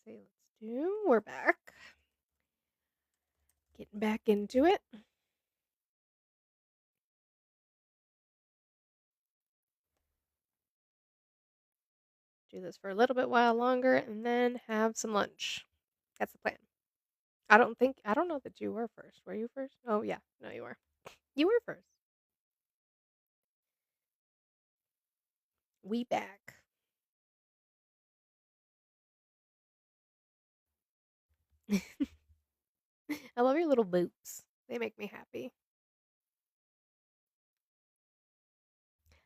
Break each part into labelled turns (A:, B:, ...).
A: see. We're back. Getting back into it. Do this for a little bit while longer and then have some lunch. That's the plan. I don't know that you were first. Were you first? Oh yeah. No, you were. You were first. We back. I love your little boots. They make me happy.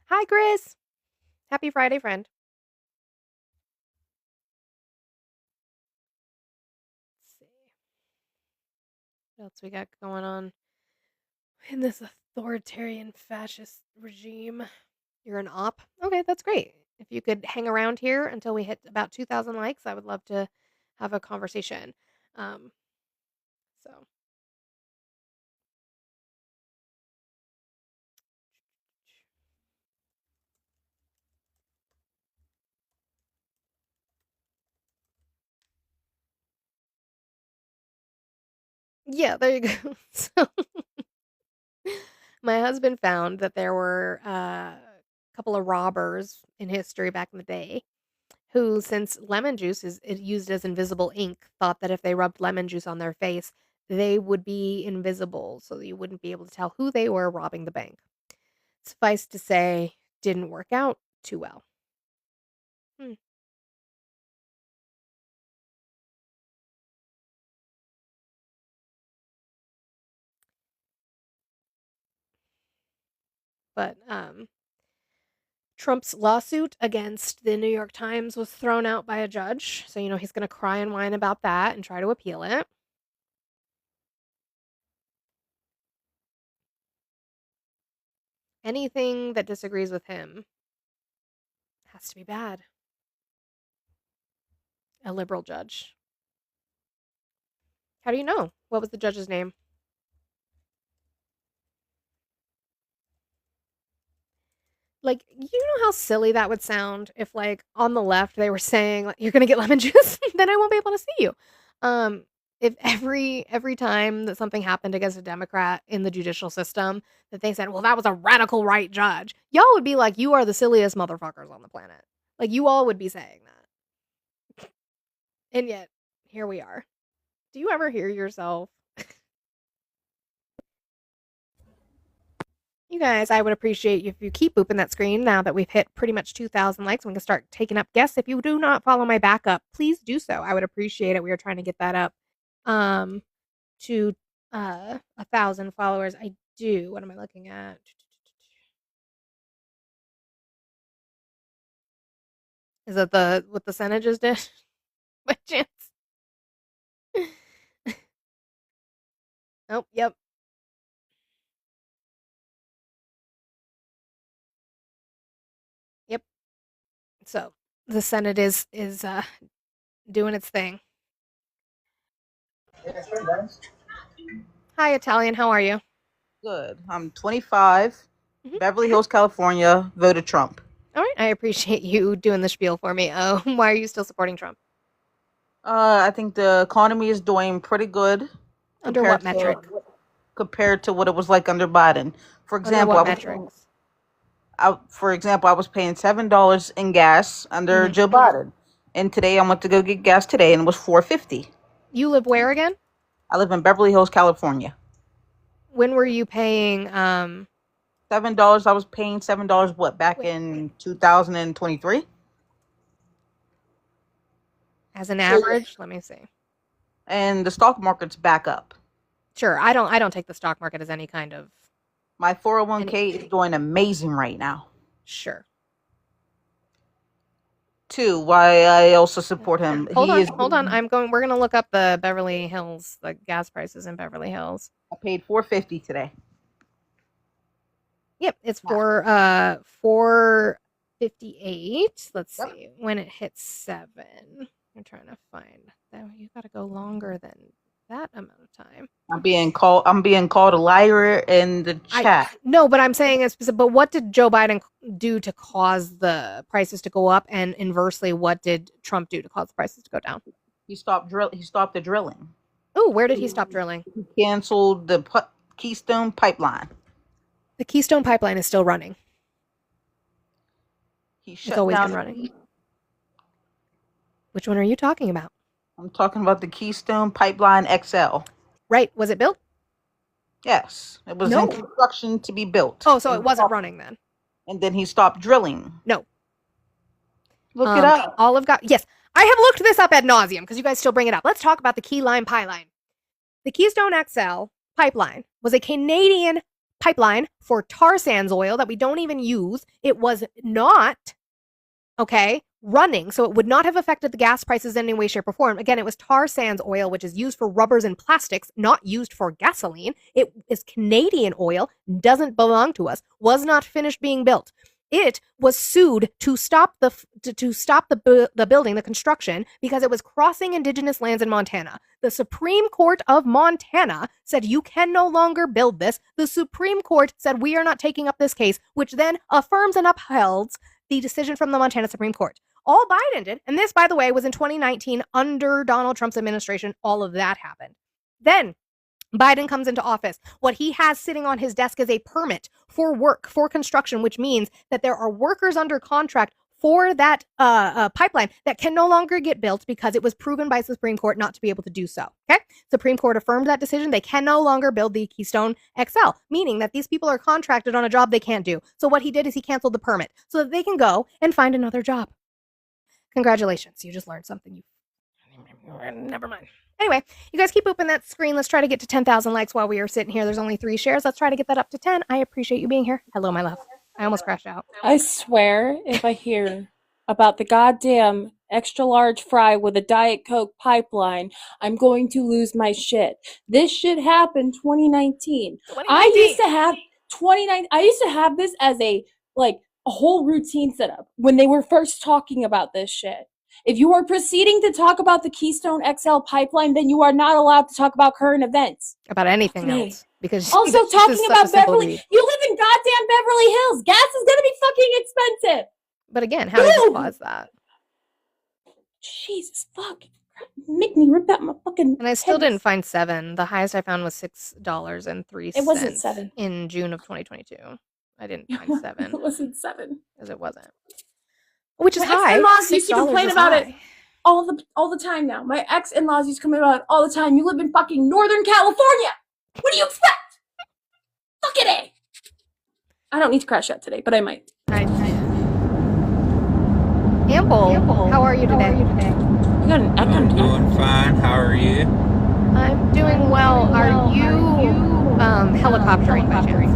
A: Hi, Chris. Happy Friday, friend. Let's see. What else we got going on in this authoritarian fascist regime? You're an op? Okay, that's great. If you could hang around here until we hit about 2,000 likes, I would love to have a conversation. Um, so yeah, there you go. So my husband found that there were a couple of robbers in history back in the day who, since lemon juice is used as invisible ink, thought that if they rubbed lemon juice on their face, they would be invisible, so you wouldn't be able to tell who they were robbing the bank. Suffice to say, didn't work out too well. Hmm. But Trump's lawsuit against the New York Times was thrown out by a judge. So, he's going to cry and whine about that and try to appeal it. Anything that disagrees with him has to be bad. A liberal judge. How do you know? What was the judge's name? Like, you know how silly that would sound if, like, on the left they were saying, like, "You're gonna get lemon juice, then I won't be able to see you." Um, if every time that something happened against a Democrat in the judicial system, that they said, "Well, that was a radical right judge," y'all would be like, "You are the silliest motherfuckers on the planet." Like, you all would be saying that. And yet, here we are. Do you ever hear yourself? You guys, I would appreciate you if you keep booping that screen now that we've hit pretty much 2,000 likes. We can start taking up guests. If you do not follow my backup, please do so. I would appreciate it. We are trying to get that up um, to 1,000 followers. I do. What am I looking at? Is that what the percentages did? By chance? Oh, yep. Yep. So the Senate is doing its thing. Hi, Italian. How are you?
B: Good. I'm 25,
A: Mhm.
B: Beverly Hills, California, voted Trump.
A: All right. I appreciate you doing the spiel for me. Oh, why are you still supporting Trump?
B: I think the economy is doing pretty good
A: Under what
B: compared to
A: metric?
B: what it was like under Biden. For
A: Under
B: example,
A: what metrics?
B: I was paying $7 in gas under
A: Mhm.
B: Joe Biden, and today I went to go get gas today, and it was $4.50.
A: You live where again?
B: I live in Beverly Hills, California.
A: When were you paying,
B: $7. I was paying $7 what back
A: wait,
B: in 2023.
A: as an
B: So,
A: average? Let me see.
B: and the stock market's back up.
A: Sure, I don't take the stock market as any kind of
B: My
A: any
B: 401k is doing amazing right now.
A: sure.
B: Too, why I also
A: Yeah.
B: support him.
A: Hold
B: He
A: on,
B: is.
A: hold on. We're gonna look up the Beverly Hills, the gas prices in Beverly Hills.
B: I paid $4.50 today.
A: Yep, it's
B: Wow.
A: for 458. Let's
B: Yep.
A: see. When it hits 7. I'm trying to find that you gotta go longer than that amount of time.
B: I'm being called a liar in the
A: I
B: chat.
A: no, but I'm saying it's specific. But what did Joe Biden do to cause the prices to go up, and inversely, what did Trump do to cause the prices to go down?
B: He stopped the drilling.
A: Oh, where did he stop drilling?
B: He canceled the Keystone Pipeline.
A: The Keystone Pipeline is still running.
B: He
A: It's
B: shut
A: always
B: down.
A: been running. Which one are you talking about?
B: I'm talking about the Keystone Pipeline XL.
A: Right. Was it built?
B: Yes, it was
A: No.
B: in construction to be built.
A: Oh, so it wasn't running then.
B: And then he stopped drilling.
A: No.
B: Look it up.
A: Olive got yes. I have looked this up ad nauseum because you guys still bring it up. Let's talk about the Key Lime Pipeline. The Keystone XL pipeline was a Canadian pipeline for tar sands oil that we don't even use. It was not, running, so it would not have affected the gas prices in any way, shape, or form. Again, it was tar sands oil, which is used for rubbers and plastics, not used for gasoline. It is Canadian oil, doesn't belong to us, was not finished being built. It was sued to stop the building, the construction, because it was crossing Indigenous lands in Montana. The Supreme Court of Montana said you can no longer build this. The Supreme Court said we are not taking up this case, which then affirms and upholds the decision from the Montana Supreme Court. All Biden did, and this, by the way, was in 2019 under Donald Trump's administration. All of that happened. Then Biden comes into office. What he has sitting on his desk is a permit for work, for construction, which means that there are workers under contract for that pipeline that can no longer get built because it was proven by the Supreme Court not to be able to do so. Okay? Supreme Court affirmed that decision. They can no longer build the Keystone XL, meaning that these people are contracted on a job they can't do. So what he did is he canceled the permit so that they can go and find another job. Congratulations. You just learned something. Never mind. Anyway, you guys keep opening that screen. Let's try to get to 10,000 likes while we are sitting here. There's only 3 shares. Let's try to get that up to 10. I appreciate you being here. Hello, my love. I almost crashed out.
C: I swear, if I hear about the goddamn extra large fry with a Diet Coke pipeline, I'm going to lose my shit. This shit happened 2019. I used to have this as a whole routine setup when they were first talking about this shit. If you are proceeding to talk about the Keystone XL pipeline, then you are not allowed to talk about current events.
A: About anything else. Because
C: also talking about Beverly, you live in goddamn Beverly Hills. Gas is gonna be fucking expensive.
A: But again, how did you cause that?
C: Jesus fuck. Make me rip out my fucking
A: And I still didn't find 7. The highest I found was $6.03.
C: It wasn't 7.
A: In June of 2022. I didn't find 7.
C: It wasn't 7.
A: Because it wasn't. Which is
C: my
A: high.
C: ex-in-laws used to complain about it all the time now. My ex-in-laws used to complain about it all the time. You live in fucking Northern California. What do you expect? Fucking A. I don't need to crash out today, but I might.
A: Ample, how are you today?
C: You got an echo.
D: I'm doing fine. How are you?
A: I'm doing well. Are you helicoptering by chance?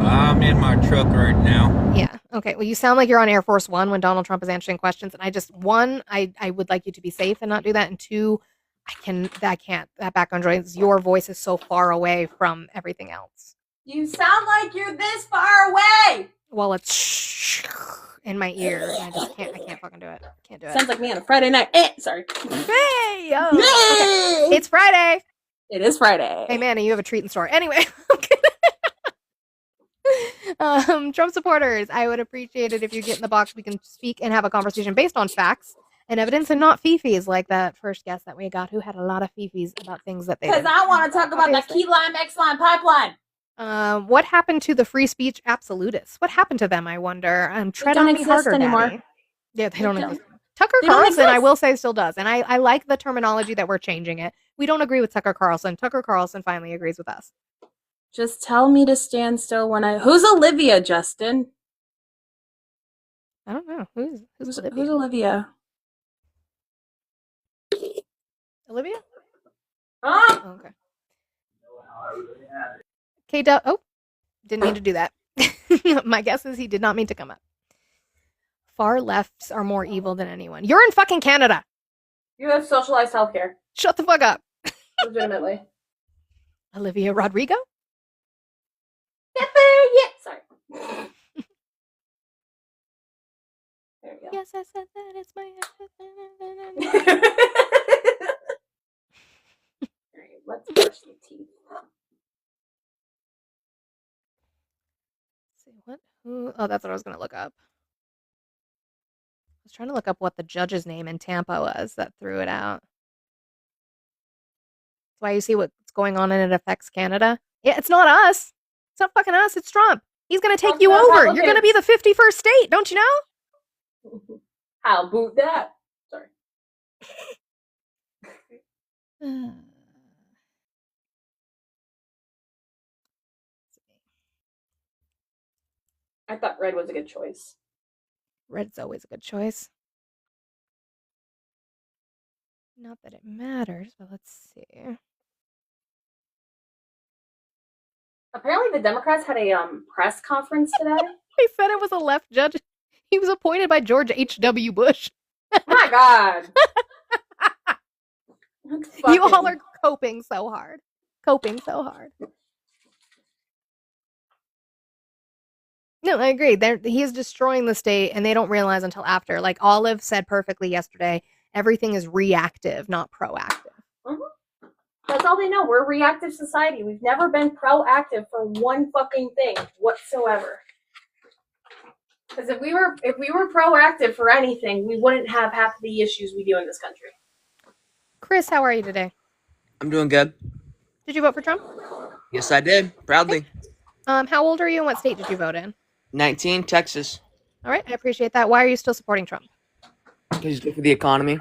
D: I'm in my truck right now.
A: Yeah. Okay. Well, you sound like you're on Air Force One when Donald Trump is answering questions, and I would like you to be safe and not do that, and 2, I can't. That background noise, your voice is so far away from everything else.
C: You sound like you're this far away.
A: Well, it's in my ear. And I can't fucking do it. Can't do it.
C: Sounds like me on a Friday night. Sorry.
A: Hey, yo. Okay. It's Friday.
C: It is Friday.
A: Hey, Manny, you have a treat in store. Anyway. Trump supporters, I would appreciate it if you get in the box. We can speak and have a conversation based on facts and evidence and not fifis like that first guest that we got who had a lot of fifis about things that they
C: because I want to talk about the Key Lime X-Line pipeline.
A: What happened to the free speech absolutists? What happened to them, I wonder? Tread on me harder, anymore. Daddy. Yeah, they don't exist. Tucker Carlson, I will say, still does. And I like the terminology that we're changing it. We don't agree with Tucker Carlson. Tucker Carlson finally agrees with us.
C: Just tell me to stand still when I... Who's Olivia, Justin?
A: I don't know. Who's Olivia?
C: Who's Olivia?
A: Olivia?
C: Oh,
A: okay. K-Dub. Oh, didn't mean to do that. My guess is he did not mean to come up. Far lefts are more evil than anyone. You're in fucking Canada.
C: You have socialized healthcare.
A: Shut the fuck up.
C: Legitimately.
A: Olivia Rodrigo?
C: Yeah. Sorry. There we go.
A: Yes, I said that. It's my...
C: Alright, let's brush the teeth.
A: Let's see, what? Who? Oh, that's what I was going to look up. I was trying to look up what the judge's name in Tampa was that threw it out. That's why you see what's going on and it affects Canada. Yeah, it's not us. It's not fucking us. It's Trump. He's going to take
C: Trump's
A: you
C: the
A: over. You're going to be the 51st state. Don't you know?
C: How about that? Sorry. I thought red was a good choice.
A: Red's always a good choice. Not that it matters, but let's see.
C: Apparently, the Democrats had a press conference today.
A: They said it was a left judge. He was appointed by George H.W. Bush.
C: My God.
A: You all are coping so hard. Coping so hard. No, I agree. He is destroying the state, and they don't realize until after. Like Olive said perfectly yesterday, everything is reactive, not proactive.
C: Mm-hmm. That's all they know. We're a reactive society. We've never been proactive for one fucking thing whatsoever. Because if we were proactive for anything, we wouldn't have half of the issues we do in this country.
A: Chris, how are you today?
E: I'm doing good.
A: Did you vote for Trump?
E: Yes, I did. Proudly.
A: How old are you and what state did you vote in?
E: 19, Texas.
A: All right, I appreciate that. Why are you still supporting Trump?
E: Because he's good for the economy.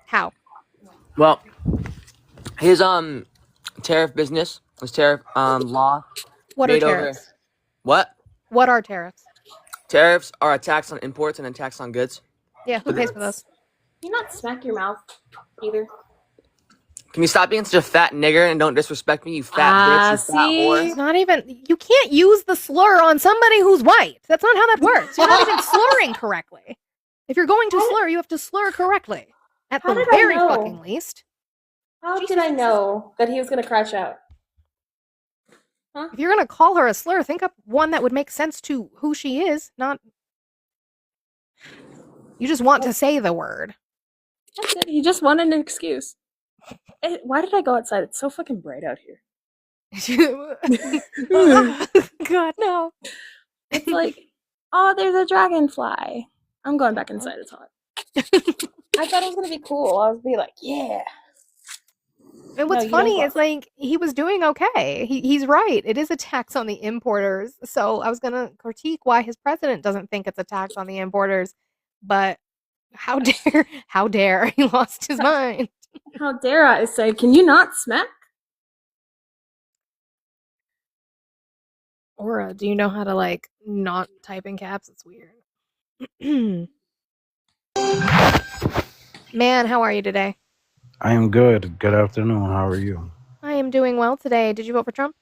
A: How?
E: Well, his tariff business, his tariff law.
A: What are
E: made
A: tariffs?
E: What?
A: What are tariffs?
E: Tariffs are a tax on imports and a tax on goods.
A: Yeah, who pays for those?
C: Can you not smack your mouth either?
E: Can you stop being such a fat nigger and don't disrespect me, you fat bitch, you fat whore?
A: It's not even, you can't use the slur on somebody who's white. That's not how that works. You're not even slurring correctly. If you're going to slur, you have to slur correctly. At
C: How
A: the
C: did I
A: very
C: know?
A: fucking least.
C: How did I know that he was going to crash out?
A: If you're going to call her a slur, think up one that would make sense to who she is, not... You just want to say the word.
C: That's it. He just wanted an excuse. Why did I go outside? It's so fucking bright out here.
A: God, no.
C: It's like, oh, there's a dragonfly. I'm going back inside. It's hot. I thought it was going to be cool. I was be like, yeah.
A: And what's
C: No, you
A: funny
C: don't
A: is, like, he was doing okay. He's right. It is a tax on the importers. So I was going to critique why his president doesn't think it's a tax on the importers. But how dare he lost his mind.
C: How dare I say, can you not smack?
A: Aura, do you know how to, like, not type in caps? It's weird. Man, how are you today?
F: I am good. Good afternoon. How are you?
A: I am doing well today. Did you vote for Trump?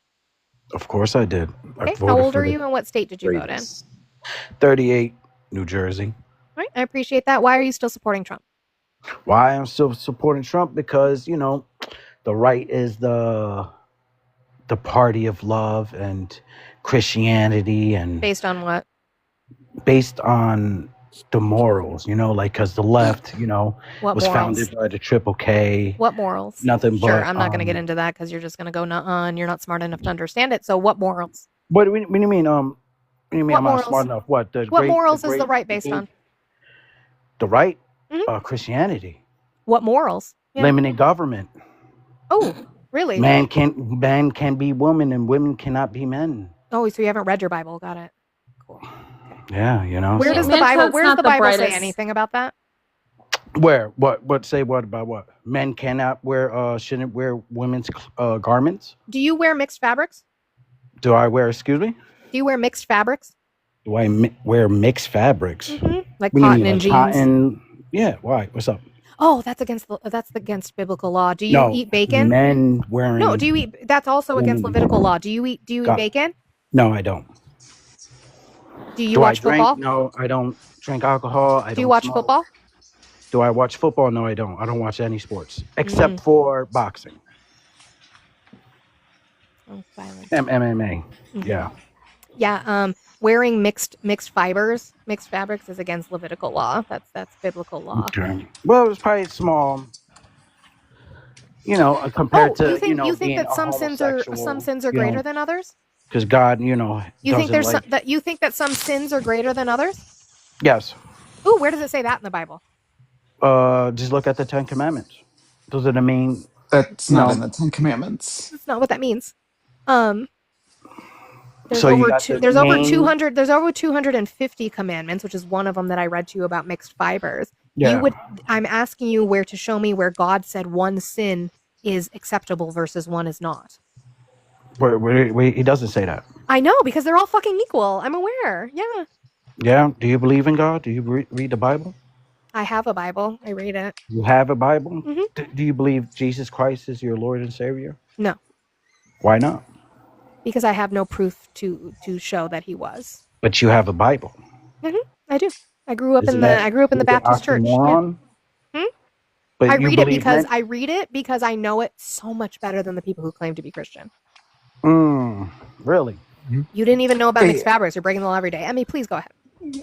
F: Of course I did.
A: Okay, how old are you and what state did you vote in?
F: 38, New Jersey.
A: All right, I appreciate that. Why are you still supporting Trump?
F: Why I'm still supporting Trump? Because, you know, the right is the party of love and Christianity, and
A: Based on what?
F: based on the morals, you know, like, because the left, you know,
A: What
F: was
A: morals?
F: founded by the Triple K.
A: What morals?
F: Nothing
A: Sure,
F: but,
A: I'm not going to get into that because you're just going to go nuh-uh and you're not smart enough to understand it. So what morals?
F: What do you mean? What do you mean
A: What
F: I'm not
A: morals?
F: smart enough? What?
A: What morals is the right based on?
F: The right?
A: Mhm.
F: Christianity.
A: What morals? Yeah.
F: Limited government.
A: Oh, really?
F: Man can be woman and women cannot be men.
A: Oh, so you haven't read your Bible. Got it. Cool.
F: Yeah, you know.
A: Where
F: so-
A: does the
C: Man
A: Bible
C: code's
A: where
C: not
A: does the
C: the
A: Bible say
C: brightest.
A: anything about that?
F: Where? What say what about what? Men cannot wear shouldn't wear women's garments?
A: Do you wear mixed fabrics?
F: Do I wear, excuse me?
A: Do you wear mixed fabrics?
F: Do I wear mixed fabrics?
A: Like
F: What do you
A: cotton
F: mean,
A: and
F: like
A: jeans?
F: cotton? Yeah, why? What's up?
A: Oh, that's against biblical law. Do you
F: No,
A: eat bacon?
F: Men wearing
A: No, do you eat that's also against
F: women-
A: Levitical law. Do you eat
F: God.
A: bacon?
F: No, I don't.
A: Do you
F: Do
A: watch
F: I drink?
A: football?
F: No, I don't drink alcohol. I
A: Do you
F: don't
A: watch
F: smoke.
A: football?
F: Do I watch football? No, I don't. I don't watch any sports
A: Mm.
F: except for boxing.
A: Oh, violence.
F: MMA.
A: Mhm.
F: Yeah.
A: Yeah, wearing mixed fabrics is against Levitical law. That's biblical law.
F: Okay. Well, it was probably small. You know, compared to
A: you think
F: being
A: that
F: a
A: some sins are greater than others?
F: because God, you know,
A: You think
F: doesn't like.
A: you think that some sins are greater than others?
F: Yes.
A: Ooh, where does it say that in the Bible?
F: Just look at the 10 Commandments. Those are the main.
G: That's
F: You
G: not
F: know.
G: in the 10 Commandments.
A: That's not what that means. There's
F: So you
A: over
F: got the
A: there's over
F: main.
A: 200 there's over 250 commandments, which is one of them that I read to you about mixed fibers.
F: Yeah.
A: I'm asking you where to show me where God said one sin is acceptable versus one is not.
F: Where he doesn't say that.
A: I know, because they're all fucking equal. I'm aware. Yeah.
F: Yeah. Do you believe in God? Do you read the Bible?
A: I have a Bible. I read it.
F: You have a Bible?
A: Mhm.
F: Do you believe Jesus Christ is your Lord and Savior?
A: No,
F: Why not?
A: because I have no proof to show that he was.
F: But you have a Bible.
A: I do. I grew up
F: Isn't
A: in the
F: that
A: Baptist church. Yeah.
F: oxymoron?
A: Hmm?
F: But
A: I
F: you
A: read it
F: believe
A: because
F: that?
A: I read it because I know it so much better than the people who claim to be Christian.
F: Really?
A: You didn't even know about
G: Hey,
A: mixed fabrics. You're breaking the law every day. Emmy, please go ahead.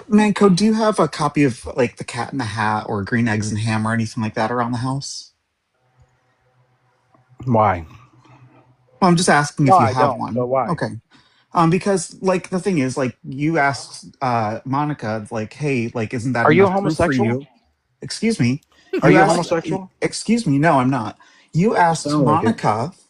G: Manco, do you have a copy of like The Cat in the Hat or Green Eggs and Ham or anything like that around the house?
F: Why?
G: Well, I'm just asking
F: No,
G: if you
F: I
G: have
F: don't.
G: one.
F: But why?
G: Okay. Because like the thing is, like you asked Monica, like, hey, like, isn't that
F: Are you a
G: enough proof for
F: homosexual?
G: you? Excuse me.
F: Are
G: You
F: you a
G: asked,
F: homosexual?
G: excuse me, no, I'm not.
F: You sound like it.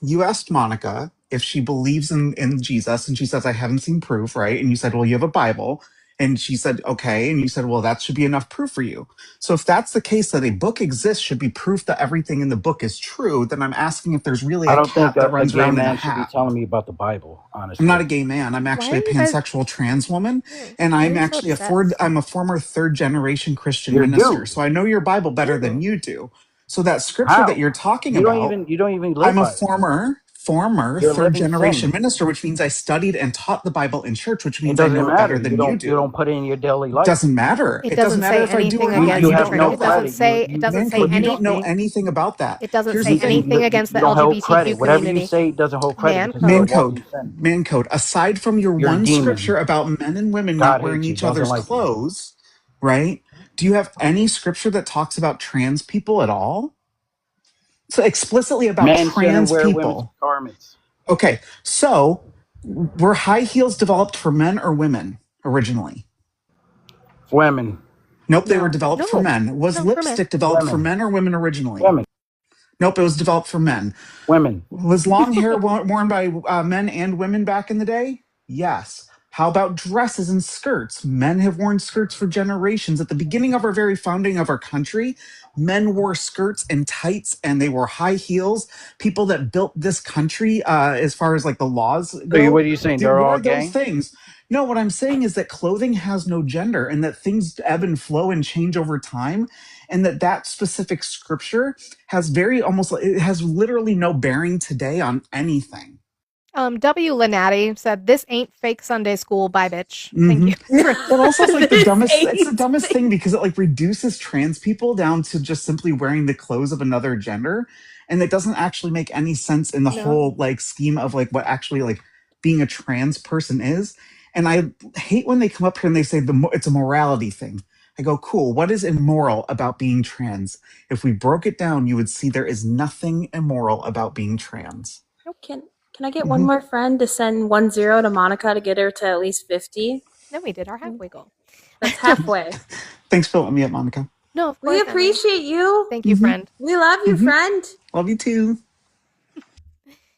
G: You asked Monica if she believes in Jesus, and she says, I haven't seen proof, right? And you said, well, you have a Bible. And she said, okay. And you said, well, that should be enough proof for you. So if that's the case, that a book exists should be proof that everything in the book is true, then I'm asking if there's really
F: I
G: a
F: don't think
G: cat that
F: a
G: runs
F: gay
G: around in a
F: man should be
G: hat.
F: telling me about the Bible,
G: I'm not
F: honestly.
G: a gay man. I'm
A: Why
G: actually
A: are
G: a
A: you guys?
G: pansexual trans woman, and
A: Why are
G: I'm
A: you so
G: actually
A: obsessed?
G: I'm a former third generation Christian
F: You're
G: minister.
F: dude.
G: So I know your Bible better than
A: Ew.
G: you do. So that scripture that
F: How?
G: you're talking
F: You don't
G: about,
F: even live
G: I'm a
F: by it.
G: former
F: You're
G: third
F: living
G: generation
F: sin.
G: minister, which means I studied and taught the Bible in church, which
F: It
G: means I
F: doesn't
G: know it
F: matter.
G: better than you
F: You
G: do.
F: don't put it in your daily
G: It
F: life.
G: doesn't matter.
A: It
G: It doesn't
A: doesn't
G: matter
A: say
G: if I do
A: anything
G: or not.
A: against
G: You
F: You
A: the
F: have
G: don't
A: church.
F: no
G: know
A: It
G: that.
A: doesn't
F: credit.
A: say. It doesn't say
G: Manco, you don't know
A: anything.
G: anything about that.
A: It doesn't
G: Here's
A: say
G: the
F: You,
G: thing.
A: anything
F: you,
A: against the
F: you don't hold
A: LGBTQ
F: credit. Whatever you
A: community.
F: say doesn't hold credit
A: Man
F: because you are
A: code.
F: walking sin.
G: Man code, aside from your
F: You're a
G: one
F: demon.
G: scripture about men and women not
F: God
G: wearing
F: hates you.
G: each
F: Doesn't
G: other's
F: like you.
G: clothes, right? Do you have any scripture that talks about trans people at all? So explicitly about
F: Men shouldn't
G: trans
F: wear women's
G: people.
F: garments.
G: Okay, so were high heels developed for men or women originally?
F: Women.
G: Nope, they were
A: No.
G: developed for
A: No.
G: men. Was
A: No, for men.
G: lipstick developed for
F: Women.
G: men or women originally?
F: Women.
G: Nope, it was developed for men.
F: Women.
G: Was long hair worn by men and women back in the day? Yes. How about dresses and skirts? Men have worn skirts for generations. At the beginning of our very founding of our country, men wore skirts and tights and they wore high heels. People that built this country, as far as like the laws
F: So
G: go,
F: what are you saying?
G: they
F: They're all
G: wore those
F: gay?
G: things. No, what I'm saying is that clothing has no gender and that things ebb and flow and change over time. And that specific scripture has very almost, it has literally no bearing today on anything.
A: W. Lenati said, "This ain't fake Sunday school. Bye, bitch." Thank
G: hmm
A: you.
G: But also, it's like the
C: This
G: dumbest. It's the
C: ain't
G: dumbest thing because it like reduces trans people down to just simply wearing the clothes of another gender, and it doesn't actually make any sense in the
A: No.
G: whole like scheme of like what actually like being a trans person is. And I hate when they come up here and they say it's a morality thing. I go, cool. What is immoral about being trans? If we broke it down, you would see there is nothing immoral about being trans.
C: Can I get one
G: Mhm.
C: more friend to send 10 to Monica to get her to at least 50?
A: Then we did our halfway goal.
C: That's halfway.
G: Thanks for letting me up, Monica.
A: No, of course.
C: We
A: Emmy.
C: appreciate you.
A: Thank you,
G: Mhm.
A: friend.
C: We love you,
G: Mhm.
C: friend.
G: Love you too.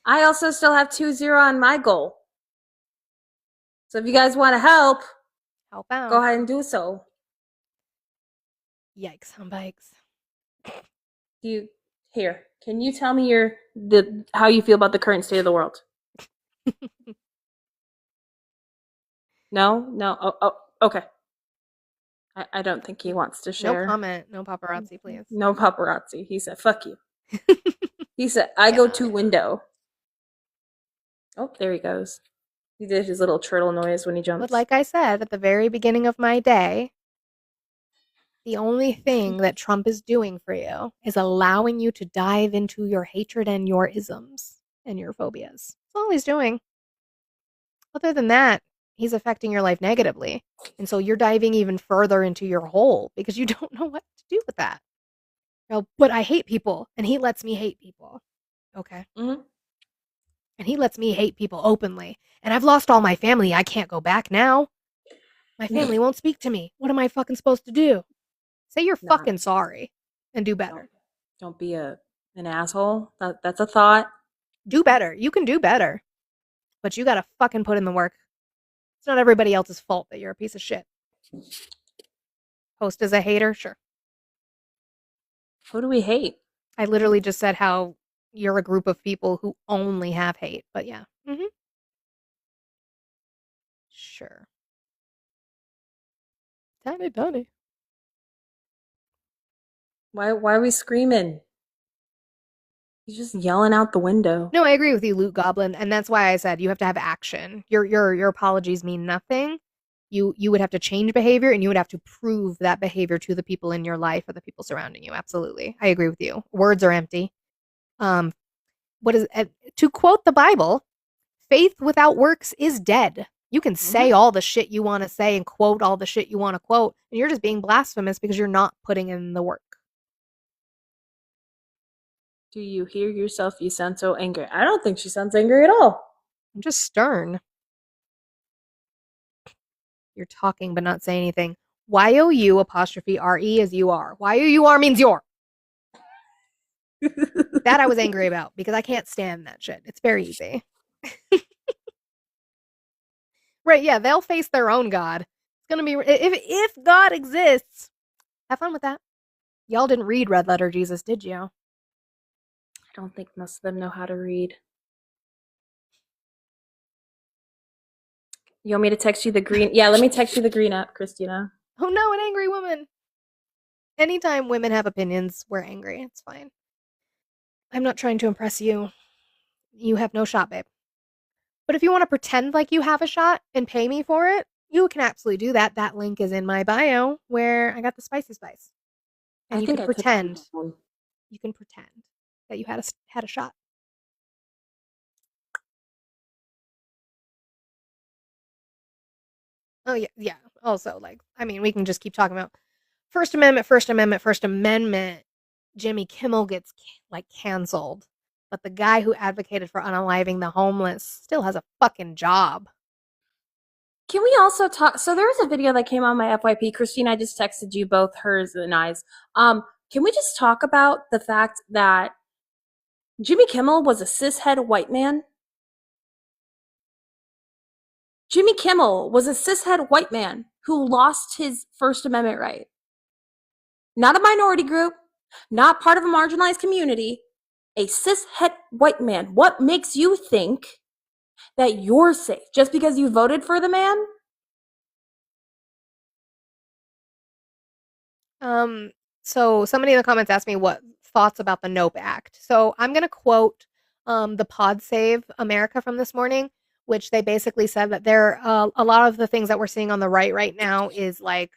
C: I also still have 20 on my goal. So if you guys want to help,
A: Help out.
C: go ahead and do so.
A: Yikes on bikes.
C: Can you tell me how you feel about the current state of the world? No? Oh, okay. I don't think he wants to share.
A: No comment. No paparazzi, please.
C: No paparazzi. He said, fuck you. He said, I go to window. Oh, there he goes. He did his little turtle noise when he jumps.
A: But like I said at the very beginning of my day, the only thing that Trump is doing for you is allowing you to dive into your hatred and your isms and your phobias. That's all he's doing. Other than that, he's affecting your life negatively. And so you're diving even further into your hole because you don't know what to do with that. No, but I hate people and he lets me hate people. Okay.
C: Mhm.
A: And he lets me hate people openly. And I've lost all my family. I can't go back now. My family won't speak to me. What am I fucking supposed to do? Say you're
C: Not-
A: fucking sorry and do better.
C: Don't be an asshole. That's a thought.
A: Do better. You can do better. But you gotta fucking put in the work. It's not everybody else's fault that you're a piece of shit. Host is a hater? Sure.
C: Who do we hate?
A: I literally just said how you're a group of people who only have hate. But yeah. Sure. Tiny Donny.
C: Why are we screaming? He's just yelling out the window.
A: No, I agree with you, Loot Goblin, and that's why I said you have to have action. Your apologies mean nothing. You would have to change behavior, and you would have to prove that behavior to the people in your life or the people surrounding you. Absolutely, I agree with you. Words are empty. To quote the Bible, faith without works is dead. You can say all the shit you want to say and quote all the shit you want to quote, and you're just being blasphemous because you're not putting in the work.
C: Do you hear yourself? You sound so angry. I don't think she sounds angry at all.
A: I'm just stern. You're talking but not saying anything. YOU apostrophe RE is you are. YOUR means you're. That I was angry about because I can't stand that shit. It's very easy. Right, yeah, they'll face their own God. It's gonna be if God exists. Have fun with that. Y'all didn't read Red Letter Jesus, did you?
C: I don't think most of them know how to read. You want me to text you the green? Yeah, let me text you the green app, Christina.
A: Oh no, an angry woman. Anytime women have opinions, we're angry. It's fine. I'm not trying to impress you. You have no shot, babe. But if you want to pretend like you have a shot and pay me for it, you can absolutely do that. That link is in my bio where I got the spicy spice. And you can pretend. You can pretend that you had a shot. Oh yeah. Also, we can just keep talking about First Amendment. Jimmy Kimmel gets canceled, but the guy who advocated for unaliving the homeless still has a fucking job.
C: Can we also talk? So there was a video that came on my FYP. Christine, I just texted you both hers and I's. Can we just talk about the fact that Jimmy Kimmel was a cishet white man? Jimmy Kimmel was a cishet white man who lost his First Amendment right. Not a minority group, not part of a marginalized community, a cishet white man. What makes you think that you're safe just because you voted for the man?
A: So somebody in the comments asked me what thoughts about the Nope Act. So I'm going to quote the Pod Save America from this morning, which they basically said that a lot of the things that we're seeing on the right now is like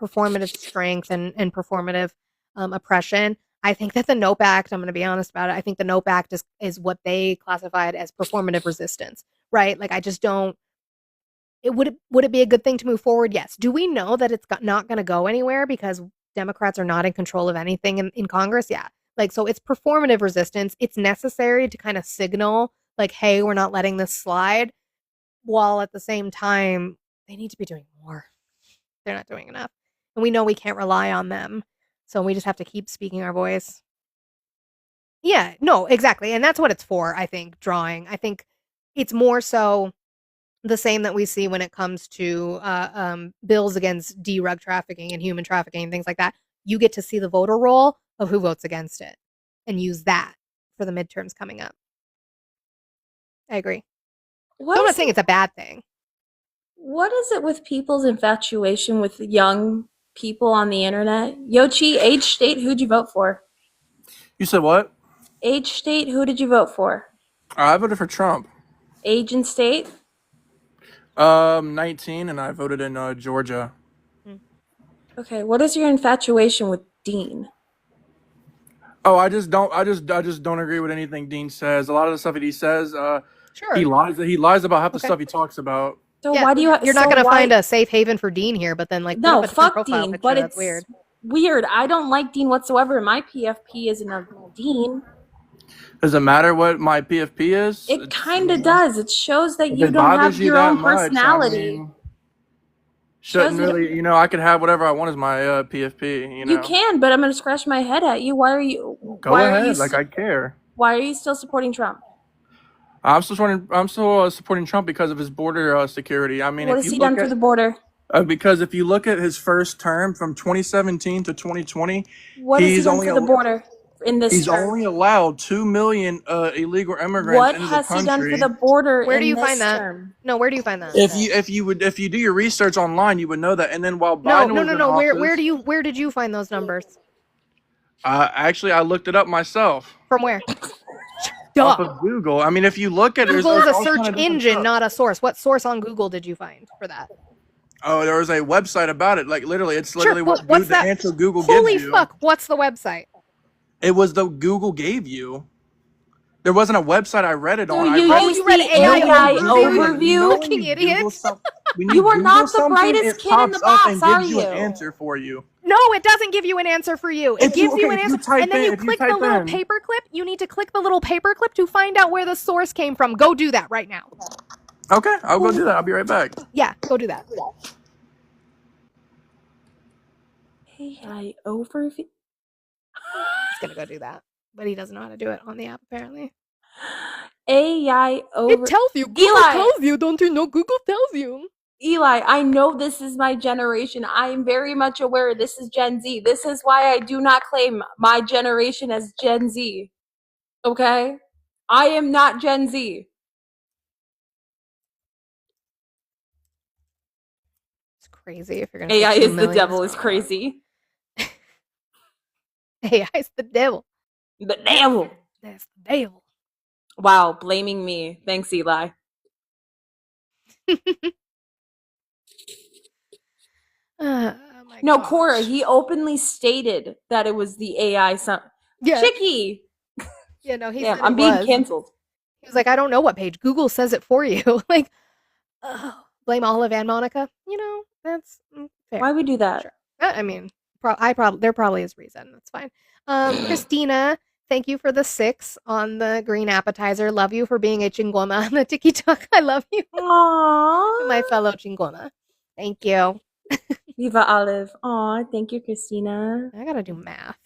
A: performative strength and performative oppression. I think that the Nope Act, I'm going to be honest about it, I think the Nope Act is what they classified as performative resistance, right? Like, I just don't, would it be a good thing to move forward? Yes. Do we know that it's not going to go anywhere because Democrats are not in control of anything in Congress? Yeah. Like, so it's performative resistance. It's necessary to kind of signal, like, hey, we're not letting this slide, while at the same time, they need to be doing more. They're not doing enough. And we know we can't rely on them. So we just have to keep speaking our voice. Yeah, no, exactly. And that's what it's for, I think, drawing. I think it's more so the same that we see when it comes to bills against drug trafficking and human trafficking and things like that. You get to see the voter roll of who votes against it and use that for the midterms coming up. I agree. So I'm not saying it's a bad thing.
C: What is it with people's infatuation with young people on the internet? Yochi, age, state, who'd you vote for?
H: You said what?
C: Age, state, who did you vote for?
H: I voted for Trump.
C: Age and state?
H: 19, and I voted in Georgia.
C: Okay, what is your infatuation with Dean?
H: Oh, I just don't agree with anything Dean says. A lot of the stuff that he says,
A: Sure.
H: he lies about half the stuff he talks about.
C: So why do you?
A: You're not going to find a safe haven for Dean here, but then
C: no, fuck Dean.
A: Picture,
C: but
A: it's
C: it's weird. I don't like Dean whatsoever. My PFP isn't a Dean.
H: Does it matter what my PFP is?
C: It kind of does. It shows that you don't have your own personality.
H: shouldn't
C: Shows
H: really, I could have whatever I want as my PFP.
C: you can, but I'm gonna scratch my head at you.
H: Go
C: Why are you
H: ahead, like I care.
C: why are you still supporting Trump?
H: I'm still supporting Trump because of his border security. I mean,
C: What
H: if
C: has
H: you
C: he
H: look
C: done for
H: at
C: the border?
H: because if you look at his first term from 2017 to 2020,
C: What has he
H: he's
C: done
H: only
C: for the border in this
H: he's
C: term?
H: only allowed 2 million illegal immigrants
C: What
H: into the
C: has he done for
H: country.
C: the border
A: Where do
C: in
A: you
C: this
A: find that?
C: term?
A: No, where do you find that?
H: If you do your research online, you would know that. And then while
A: No,
H: Biden
A: no,
H: was
A: no,
H: in
A: no.
H: office,
A: Where did you find those numbers?
H: actually I looked it up myself
A: From where?
H: off
A: Duh.
H: of Google. I mean, if you look at it,
A: Google is
H: there's
A: a
H: all kind
A: search
H: of different
A: engine,
H: stuff.
A: not a source. What source on Google did you find for that?
H: Oh, there was a website about it. Like literally, it's
A: Sure.
H: literally
A: What's
H: the
A: that?
H: answer Google
A: Holy
H: gives you.
A: fuck! What's the website?
H: It was the Google gave you. There wasn't a website I read it
C: So
H: on.
C: you
H: I read
C: use
A: you read
C: the
A: AI
C: AI
A: overview?
C: overview?
A: Fucking idiot.
H: When
C: You are
H: Google
C: not the
H: something,
C: brightest
H: it
C: kid in the
H: pops up
C: box,
H: and
C: are
H: gives you an
C: you?
H: answer for you.
A: No, it doesn't give you an answer for you. It
H: If you-
A: gives you
H: okay,
A: an
H: if you
A: answer,
H: type
A: and then
H: in-
A: you
H: if you
A: click the
H: type
A: little
H: in-
A: paperclip. You need to click the little paperclip to find out where the source came from. Go do that right now.
H: Okay, I'll go do that. I'll be right back.
A: Yeah, go do that.
C: AI overview.
A: He's gonna go do that, but he doesn't know how to do it on the app apparently.
C: AI over.
A: It tells you. Google
C: Eli.
A: tells you. Don't you know? Google tells you.
C: Eli, I know this is my generation. I am very much aware this is Gen Z. This is why I do not claim my generation as Gen Z. Okay? I am not Gen Z.
A: It's crazy if you're gonna.
C: AI
A: put 2
C: is the
A: million
C: devil is
A: somewhere.
C: crazy.
A: AI is the devil.
C: The devil.
A: That's the devil.
C: Wow, blaming me. Thanks, Eli.
A: Oh my
C: No,
A: gosh.
C: Cora, he openly stated that it was the AI.
A: Yeah.
C: Chicky!
A: Yeah, no, he
C: Damn,
A: said
C: I'm
A: it
C: being
A: was.
C: canceled.
A: He was like, I don't know what page. Google says it for you. Like, blame Olive and Monica. You know, that's fair.
C: Why would we do that?
A: Sure. I mean, there probably is reason. That's fine. Christina, thank you for the 6 on the green appetizer. Love you for being a chingona on the TikTok. I love you,
C: Aww.
A: my fellow chingona. Thank you.
C: Viva Olive. Aw, thank you, Christina.
A: I gotta do math.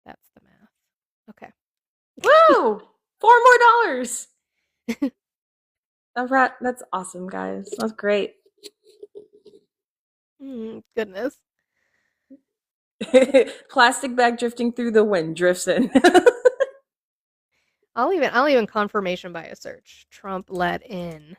A: That's the math. Okay.
C: Woo! $4 more. That's awesome, guys. That's great.
A: Goodness.
C: Plastic bag drifting through the wind drifts in.
A: I'll even confirmation by a search. Trump let in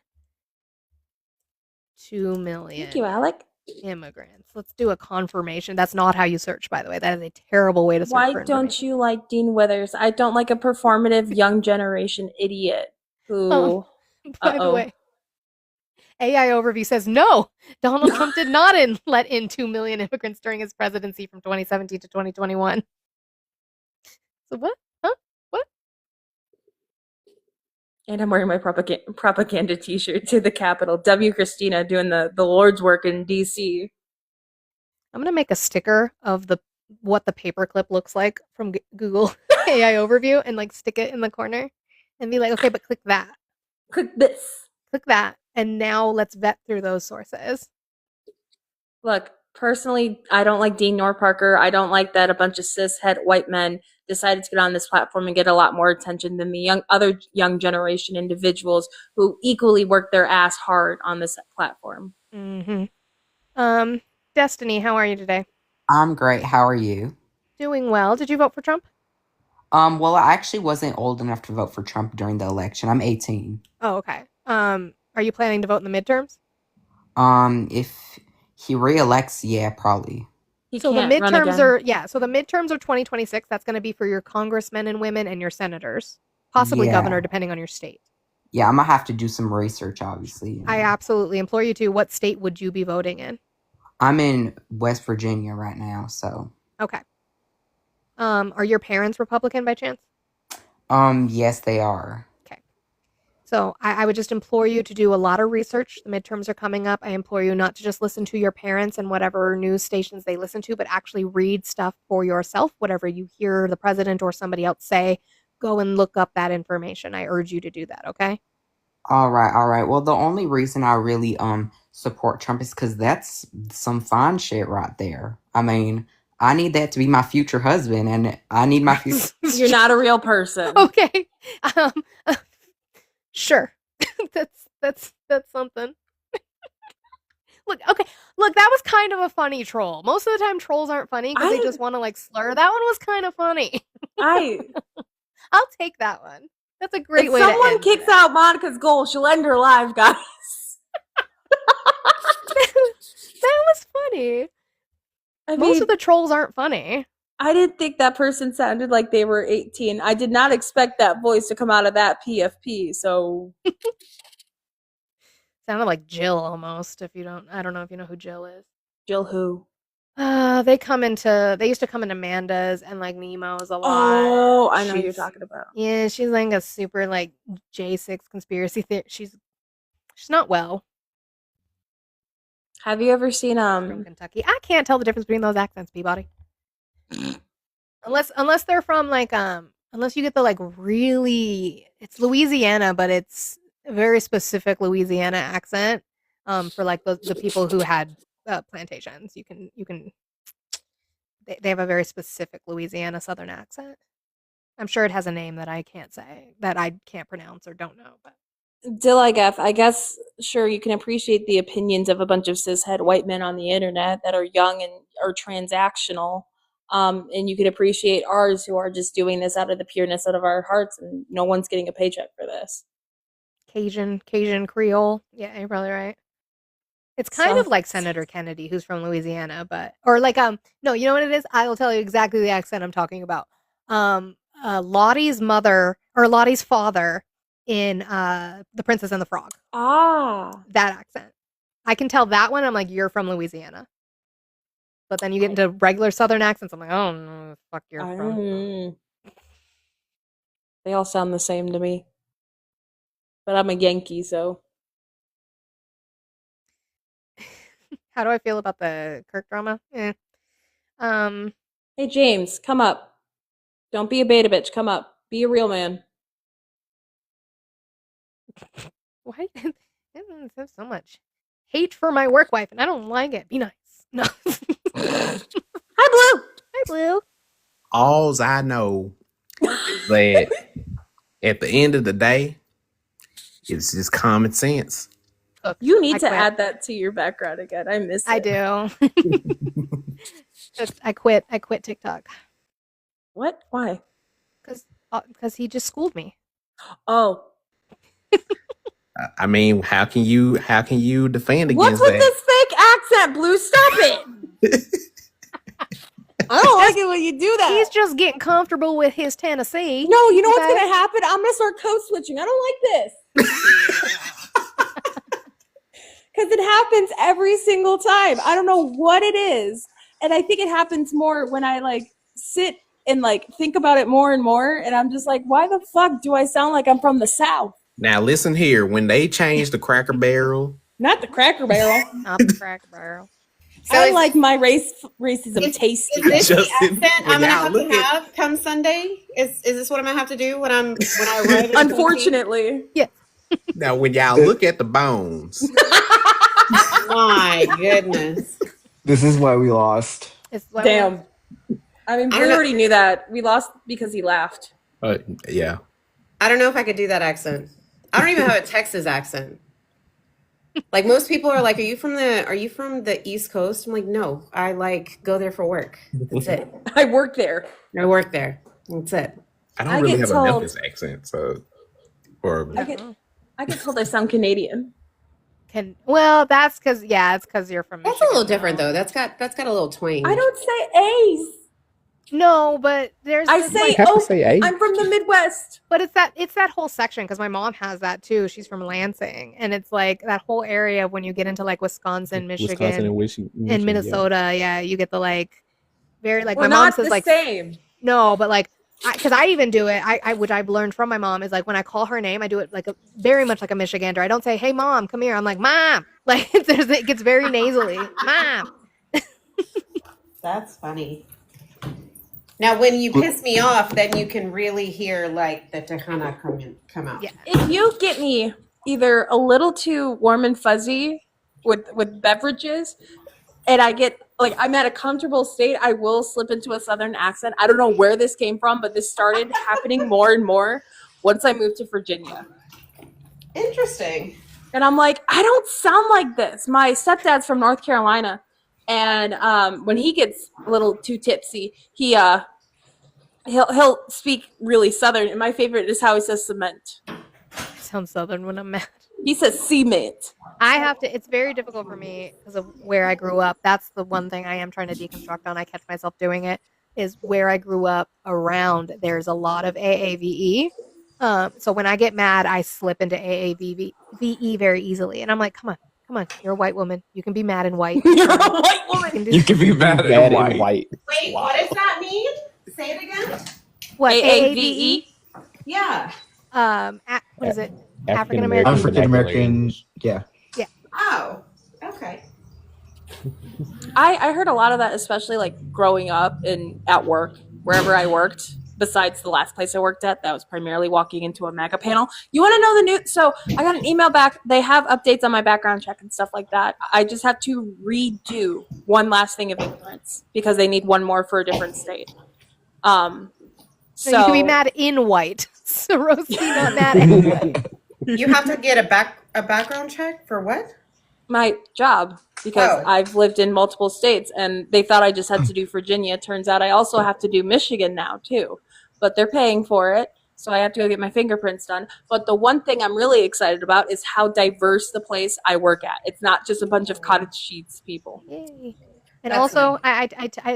A: 2 million
C: Thank you, Alec.
A: immigrants. Let's do a confirmation. That's not how you search, by the way. That is a terrible way to search
C: Why
A: for
C: don't
A: information.
C: you like Dean Withers? I don't like a performative young generation idiot who.
A: By the
C: Uh-oh.
A: way, AI overview says no. Donald Trump did not let in 2 million immigrants during his presidency from 2017 to 2021. So what? Huh? What?
C: And I'm wearing my propaganda T-shirt to the Capitol. W. Christina doing the Lord's work in D.C.
A: I'm gonna make a sticker of what the paperclip looks like from Google AI overview and like stick it in the corner and be like, okay, but click that.
C: Click this.
A: Click that. And now let's vet through those sources.
C: Look, personally, I don't like Dean nor Parker. I don't like that a bunch of cis-het white men decided to get on this platform and get a lot more attention than me. Other young generation individuals who equally work their ass hard on this platform.
A: Mm-hmm. Destiny, how are you today?
I: I'm great. How are you?
A: Doing well. Did you vote for Trump?
I: Well, I actually wasn't old enough to vote for Trump during the election. I'm 18.
A: Oh, okay. Are you planning to vote in the midterms?
I: If he reelects, yeah, probably.
A: So the midterms are so the midterms are 2026. That's going to be for your congressmen and women and your senators, possibly governor, depending on your state.
I: Yeah, I'm gonna have to do some research, obviously.
A: I absolutely implore you to. What state would you be voting in?
I: I'm in West Virginia right now, so.
A: Okay. Are your parents Republican by chance?
I: Yes, they are.
A: Okay. So I would just implore you to do a lot of research. The midterms are coming up. I implore you not to just listen to your parents and whatever news stations they listen to, but actually read stuff for yourself. Whatever you hear the president or somebody else say, go and look up that information. I urge you to do that, okay?
I: All right, all right. Well, the only reason I really support Trump is because that's some fine shit right there. I mean, I need that to be my future husband, and I need my future.
C: You're not a real person.
A: Okay. Um, sure. that's something. Look, okay. Look, that was kind of a funny troll. Most of the time trolls aren't funny because they just want to like slur. That one was kind of funny. I'll take that one. That's a great way to
C: If someone
A: end
C: kicks
A: today.
C: out Monica's goal, she'll end her live, guys.
A: That was funny.
C: I
A: Most
C: mean,
A: of the trolls aren't funny.
C: I didn't think that person sounded like they were 18. I did not expect that voice to come out of that PFP. So
A: Sounded like Jill almost. I don't know if you know who Jill is.
C: Jill who?
A: They used to come into Amanda's and like Nemo's a lot.
C: Oh, I know who you're
A: She's-
C: talking about.
A: Yeah, she's like a super like J6 conspiracy theory. She's not well
C: Have you ever seen
A: from Kentucky. I can't tell the difference between those accents, Peabody. Unless they're from like unless you get the like really, it's Louisiana, but it's a very specific Louisiana accent for like the people who had plantations. You can they have a very specific Louisiana Southern accent. I'm sure it has a name that I can't say, that I can't pronounce or don't know. But
C: Dilligef, I guess, sure, you can appreciate the opinions of a bunch of cishet white men on the internet that are young and are transactional. And you can appreciate ours who are just doing this out of the pureness out of our hearts, and no one's getting a paycheck for this.
A: Cajun Creole. Yeah, you're probably right. It's kind of like Senator Kennedy, who's from Louisiana, or like no, you know what it is? I will tell you exactly the accent I'm talking about. Lottie's mother or Lottie's father in The Princess and the Frog. That accent. I can tell that one. I'm like, you're from Louisiana. But then you get into regular Southern accents. I'm like, oh no, the fuck you're from.
C: They all sound the same to me. But I'm a Yankee, so.
A: How do I feel about the Kirk drama?
C: Hey James, come up. Don't be a beta bitch. Come up. Be a real man.
A: Why? There's so much hate for my work wife, and I don't like it. Be nice. No.
C: Hi, Blue.
A: Hi, Blue.
J: Alls I know that at the end of the day, it's just common sense.
C: You need to add that to your background again. I miss it.
A: I do. I quit TikTok.
C: What? Why?
A: Because he just schooled me.
C: Oh.
J: I mean, how can you defend against
C: What's with
J: that?
C: this fake accent, Blue? Stop it! I don't like it when you do that.
A: He's just getting comfortable with his Tennessee.
C: No, you know what's gonna happen? I'm gonna start code switching. I don't like this. Because it happens every single time. I don't know what it is. And I think it happens more when I like sit and like think about it more and more. And I'm just like, why the fuck do I sound like I'm from the South?
J: Now listen here, when they changed the Cracker Barrel,
C: Not the Cracker Barrel.
A: Not the Cracker Barrel.
C: So I like my racism tasty.
K: Is this the accent I'm gonna have to have come Sunday? Is this what I'm gonna have to do when I write?
C: Unfortunately,
A: yeah.
J: Now when y'all look at the bones,
K: my goodness,
G: This is why we lost.
C: Damn. I mean, we already knew that. We lost because he laughed.
J: yeah.
K: I don't know if I could do that accent. I don't even have a Texas accent. Like most people are like, are you from the East Coast? I'm like, no, I like go there for work. That's it.
C: I work there.
K: I work there. That's it.
J: I don't really have a Memphis accent, so
C: I get told I sound Canadian.
A: Well, that's because it's because you're from Michigan.
K: That's a little different though. That's got a little twang.
C: I don't say A's.
A: No, but there's
C: I
A: this,
C: say,
A: like,
C: oh, I'm from the Midwest.
A: But it's that whole section because my mom has that too. She's from Lansing, and it's like that whole area when you get into like Wisconsin, Michigan, and Minnesota. Yeah, you get the like very like
C: We're
A: my mom
C: not
A: says
C: the
A: like
C: same.
A: No, but like because I even do it. I which I've learned from my mom is like when I call her name, I do it like very much like a Michigander. I don't say, "Hey, mom, come here." I'm like, "Mom." Like it gets very nasally. Mom.
K: That's funny. Now, when you piss me off, then you can really hear like the Tejana come out.
A: Yeah.
C: If you get me either a little too warm and fuzzy with beverages, and I get like I'm at a comfortable state, I will slip into a southern accent. I don't know where this came from, but this started happening more and more once I moved to Virginia.
K: Interesting.
C: And I'm like, I don't sound like this. My stepdad's from North Carolina, and when he gets a little too tipsy, he'll speak really southern. And my favorite is how he says cement.
A: Sounds southern when I'm mad.
C: He says cement.
A: I have to. It's very difficult for me because of where I grew up. That's the one thing I am trying to deconstruct on. I catch myself doing it. Is where I grew up around. There's a lot of AAVE. So when I get mad, I slip into AAVE very easily, and I'm like, come on, you're a white woman. You can be mad and white.
C: You're a white woman.
J: You can be mad and white.
K: Wait, what does that mean? Say it again.
A: What
C: AAVE?
K: Yeah.
A: What is it? African American.
L: African American. Yeah.
A: Yeah.
K: Oh, okay.
C: I heard a lot of that, especially like growing up and at work, wherever I worked. Besides the last place I worked at, that was primarily walking into a mega panel. You want to know the news? So I got an email back. They have updates on my background check and stuff like that. I just have to redo one last thing of ignorance because they need one more for a different state.
A: So you can be mad in white. So Rosie not mad in white.
K: You have to get a background check for what?
C: My job, because I've lived in multiple states, and they thought I just had to do Virginia. Turns out I also have to do Michigan now too, but they're paying for it, so I have to go get my fingerprints done. But the one thing I'm really excited about is how diverse the place I work at. It's not just a bunch of cottage cheese people.
A: Yay. And that's also, I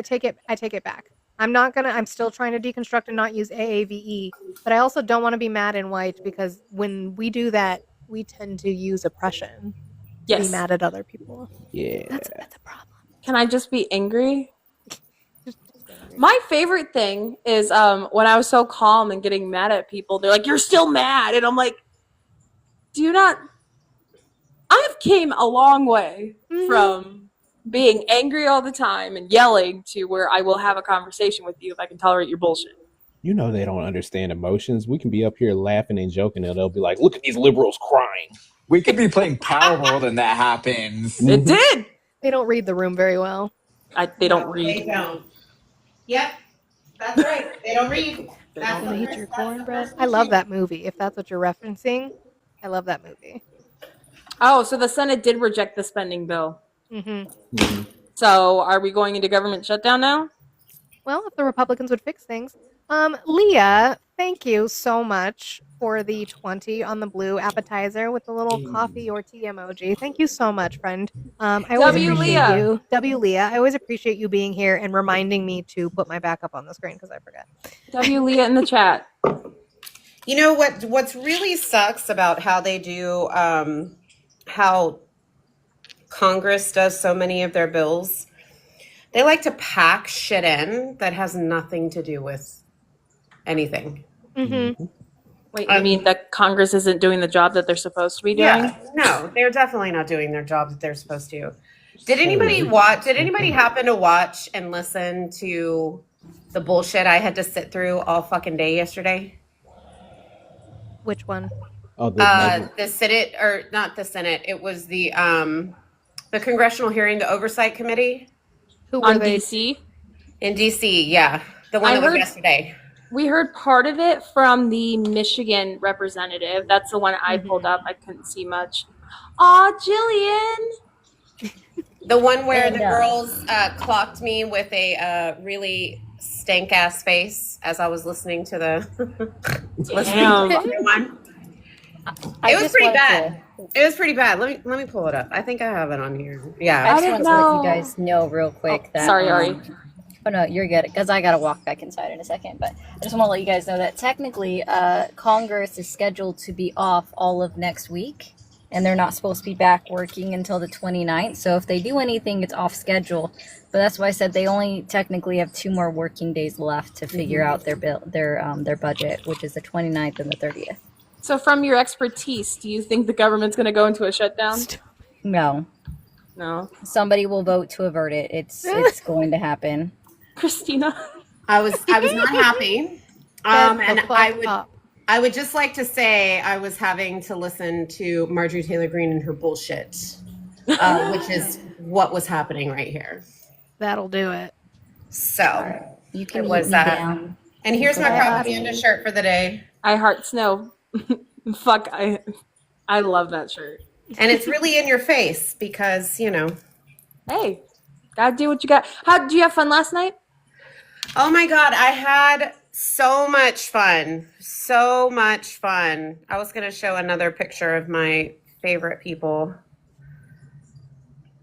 A: take it back. I'm still trying to deconstruct and not use AAVE, but I also don't want to be mad in white because when we do that, we tend to use oppression.
C: Yes.
A: Be mad at other people.
L: Yeah.
A: That's a problem.
C: Can I just be angry? My favorite thing is when I was so calm and getting mad at people, they're like, "You're still mad," and I'm like, "Do you not?" I've came a long way from being angry all the time and yelling to where I will have a conversation with you if I can tolerate your bullshit.
J: You know they don't understand emotions. We can be up here laughing and joking, and they'll be like, "Look at these liberals crying."
L: We could be playing Powerball and that happens.
C: It did.
A: They don't read the room very well.
C: They don't read.
K: They don't. Yep. That's right. They don't read.
A: That's gonna eat your cornbread. I love that movie. If that's what you're referencing, I love that movie.
C: Oh, so the Senate did reject the spending bill.
A: Mm-hmm.
C: So are we going into government shutdown now?
A: Well, if the Republicans would fix things. Leah, thank you so much for the 20 on the blue appetizer with the little coffee or tea emoji. Thank you so much, friend. I always appreciate you. W. Leah, I always appreciate you being here and reminding me to put my back up on the screen because I forget.
C: W. Leah in the chat.
K: You know what's really sucks about how they do how Congress does so many of their bills? They like to pack shit in that has nothing to do with anything.
A: Mm-hmm.
C: Wait, you mean that Congress isn't doing the job that they're supposed to be doing?
K: Yeah, no, they're definitely not doing their job that they're supposed to. Did anybody watch? Did anybody happen to watch and listen to the bullshit I had to sit through all fucking day yesterday?
A: Which one?
J: Oh,
K: the Senate, or not the Senate? It was the congressional hearing, the Oversight Committee.
A: Who
C: on DC?
K: In DC, yeah, the one that was yesterday.
C: We heard part of it from the Michigan representative. That's the one I pulled up. I couldn't see much. Aw, Jillian.
K: The one where the girls clocked me with a really stank ass face as I was listening to the one. It was pretty bad. It was pretty bad. Let me pull it up. I think I have it on here. Yeah.
M: I just want to let you guys know real quick that.
C: Sorry, Ari.
M: Oh no, you're good. Because I gotta walk back inside in a second. But I just want to let you guys know that technically, Congress is scheduled to be off all of next week, and they're not supposed to be back working until the 29th. So if they do anything, it's off schedule. But that's why I said they only technically have 2 more working days left to figure out their budget, which is the 29th and the 30th.
C: So from your expertise, do you think the government's going to go into a shutdown?
M: No.
C: No.
M: Somebody will vote to avert it. It's going to happen.
C: Christina.
K: I was not happy. And I would just like to say I was having to listen to Marjorie Taylor Greene and her bullshit, which is what was happening right here.
A: That'll do it.
K: So
M: You can
K: it was
M: eat me
K: that.
M: down.
K: And here's my
A: Yeah.
K: propaganda shirt for the day.
C: I heart snow. Fuck, I love that shirt.
K: And it's really in your face because, you know.
C: Hey, gotta do what you got. How did you have fun last night?
K: Oh my God, I had so much fun. So much fun. I was going to show another picture of my favorite people.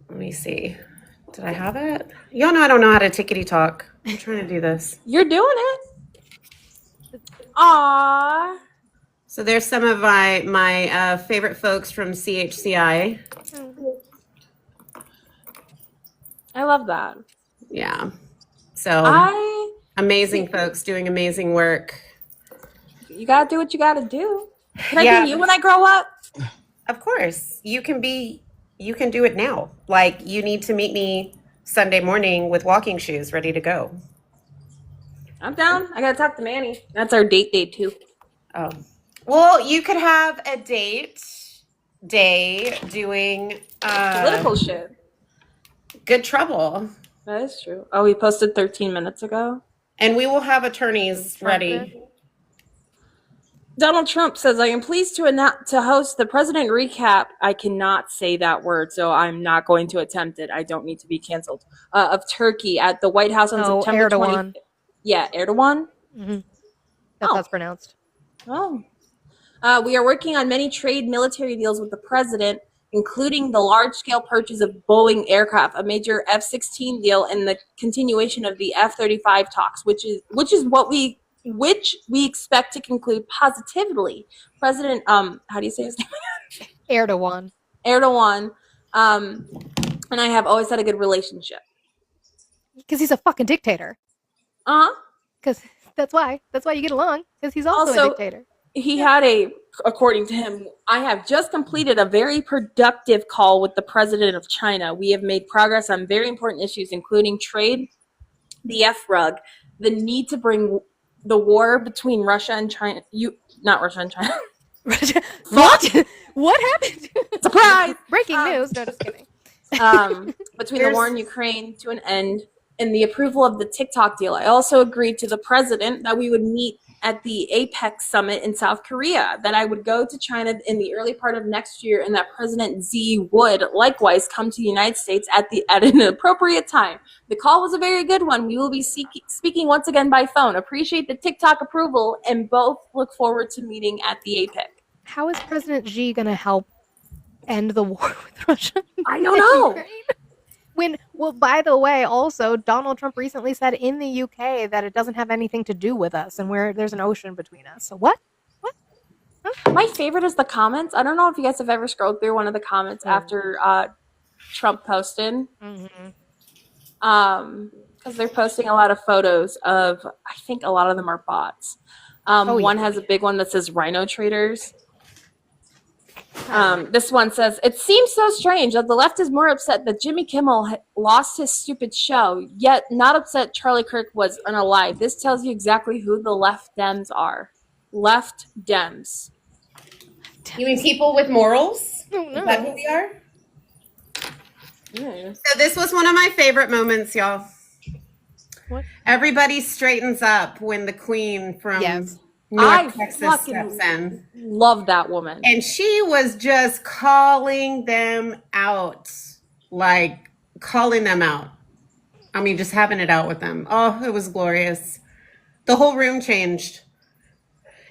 K: Let me see. Did I have it? Y'all know I don't know how to tickety talk. I'm trying to do this.
C: You're doing it. Aww.
K: So there's some of my favorite folks from CHCI.
C: I love that.
K: Yeah. So amazing folks doing amazing work.
C: You gotta do what you gotta do. Can I
K: Yeah.
C: be you when I grow up?
K: Of course. You can do it now. Like, you need to meet me Sunday morning with walking shoes ready to go.
C: I'm down. I gotta talk to Manny. That's our date day too.
K: Oh. Well, you could have a date day doing
C: Political shit.
K: Good Trouble.
C: That is true. Oh, we posted 13 minutes ago.
K: And we will have attorneys ready.
C: Donald Trump says, I am pleased to host the president recap. I cannot say that word, so I'm not going to attempt it. I don't need to be canceled. Of Turkey at the White House on September 20th. Yeah, Erdogan.
A: Mm-hmm. That's how it's pronounced.
C: Oh. We are working on many trade military deals with the president, including the large-scale purchase of Boeing aircraft, a major F-16 deal, and the continuation of the F-35 talks, which we expect to conclude positively. President, how do you say his name?
A: Erdogan.
C: And I have always had a good relationship.
A: Because he's a fucking dictator. Because that's why you get along. Because he's also a dictator.
C: He had according to him, I have just completed a very productive call with the president of China. We have made progress on very important issues, including trade, the F-rug, the need to bring the war between Russia and China. Not Russia and China.
A: What? What happened?
C: Surprise!
A: Breaking news. No, just kidding.
C: Between the war in Ukraine to an end and the approval of the TikTok deal. I also agreed to the president that we would meet at the APEC summit in South Korea, that I would go to China in the early part of next year, and that President Xi would likewise come to the United States at an appropriate time. The call was a very good one. We will be speaking once again by phone. Appreciate the TikTok approval, and both look forward to meeting at the APEC.
A: How is President Xi going to help end the war with Russia?
C: I don't know.
A: Well, by the way, also, Donald Trump recently said in the UK that it doesn't have anything to do with us and there's an ocean between us. So what? Huh?
C: My favorite is the comments. I don't know if you guys have ever scrolled through one of the comments after Trump posted.
A: Mm-hmm.
C: Because they're posting a lot of photos of, I think a lot of them are bots. One has a big one that says Rhino Traders. This one says, it seems so strange that the left is more upset that Jimmy Kimmel lost his stupid show, yet not upset Charlie Kirk was unalive. This tells you exactly who the left Dems are. Left Dems.
K: You mean people with morals?
A: Oh, no.
K: Is that who we are?
C: Yeah.
K: So this was one of my favorite moments, y'all.
A: What?
K: Everybody straightens up when the queen from
C: North
K: Texas steps in.
C: Love that woman.
K: And she was just calling them out. Like, calling them out. I mean, just having it out with them. Oh, it was glorious. The whole room changed.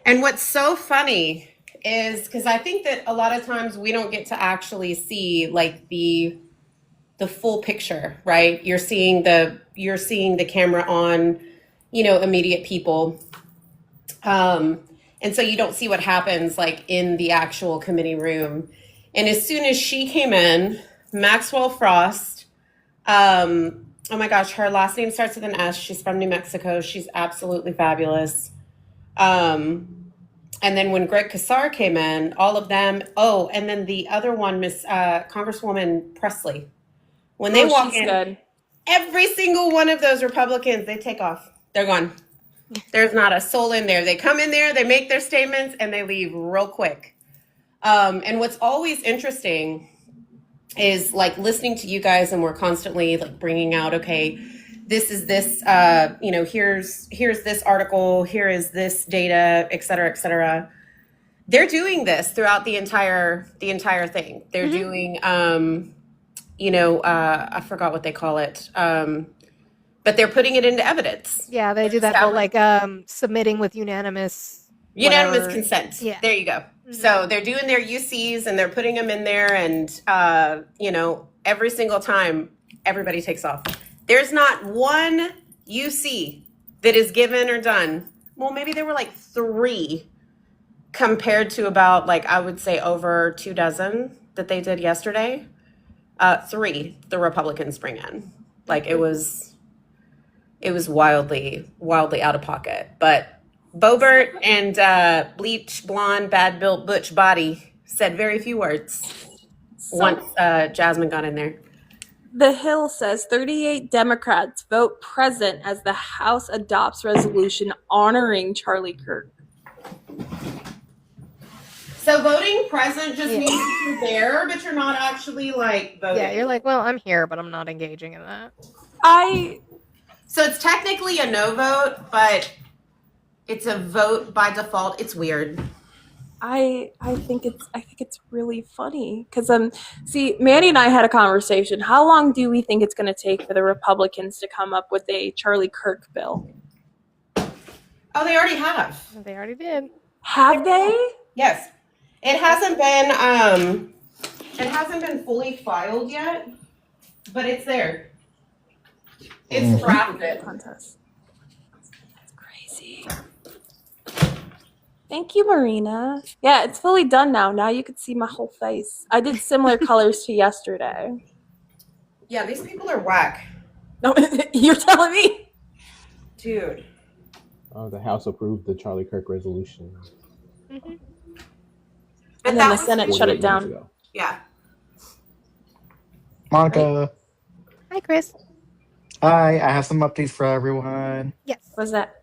K: And what's so funny is, because I think that a lot of times we don't get to actually see, like, the full picture, right? You're seeing the camera on, immediate people. And so you don't see what happens like in the actual committee room. And as soon as she came in, Maxwell Frost, oh my gosh, her last name starts with an S. She's from New Mexico. She's absolutely fabulous. And then when Greg Casar came in, all of them, and then the other one, Congresswoman Presley. When they walk in,
C: good.
K: every single one of those Republicans, they take off. They're gone. There's not a soul in there. They come in there, they make their statements, and they leave real quick. And what's always interesting is like listening to you guys, and we're constantly like bringing out, okay, this is this, here's this article, here is this data, et cetera, et cetera. They're doing this throughout the entire thing. They're doing, I forgot what they call it. But they're putting it into evidence.
A: Yeah, they do that whole like submitting with unanimous
K: consent.
A: Yeah.
K: There you go. So they're doing their UCs and they're putting them in there, and every single time everybody takes off. There's not one UC that is given or done. Well, maybe there were like 3 compared to about like I would say over 24 that they did yesterday. 3 the Republicans bring in. Like it was wildly out of pocket. But Boebert and bleach blonde bad built butch body said very few words once Jasmine got in there.
C: The Hill says 38 Democrats vote present as the House adopts resolution honoring Charlie Kirk.
K: So voting present just means you're there, but you're not actually like voting.
A: Yeah, you're like, well, I'm here, but I'm not engaging in that.
K: So it's technically a no vote, but it's a vote by default. It's weird.
C: I think it's really funny because see, Manny and I had a conversation. How long do we think it's going to take for the Republicans to come up with a Charlie Kirk bill?
K: Oh, they already have.
A: They already did.
C: Have they?
K: Yes. It hasn't been fully filed yet, but it's there. It's drafted.
C: That's crazy. Thank you, Marina. Yeah, it's fully done now. Now you can see my whole face. I did similar colors to yesterday.
K: Yeah, these people are whack.
C: No, you're telling me?
K: Dude.
J: The House approved the Charlie Kirk resolution.
A: Mm-hmm.
C: And then the Senate shut it down.
K: Yeah.
L: Monica.
A: Hi, Chris.
L: Hi, I have some updates for everyone.
A: Yes.
C: What's that?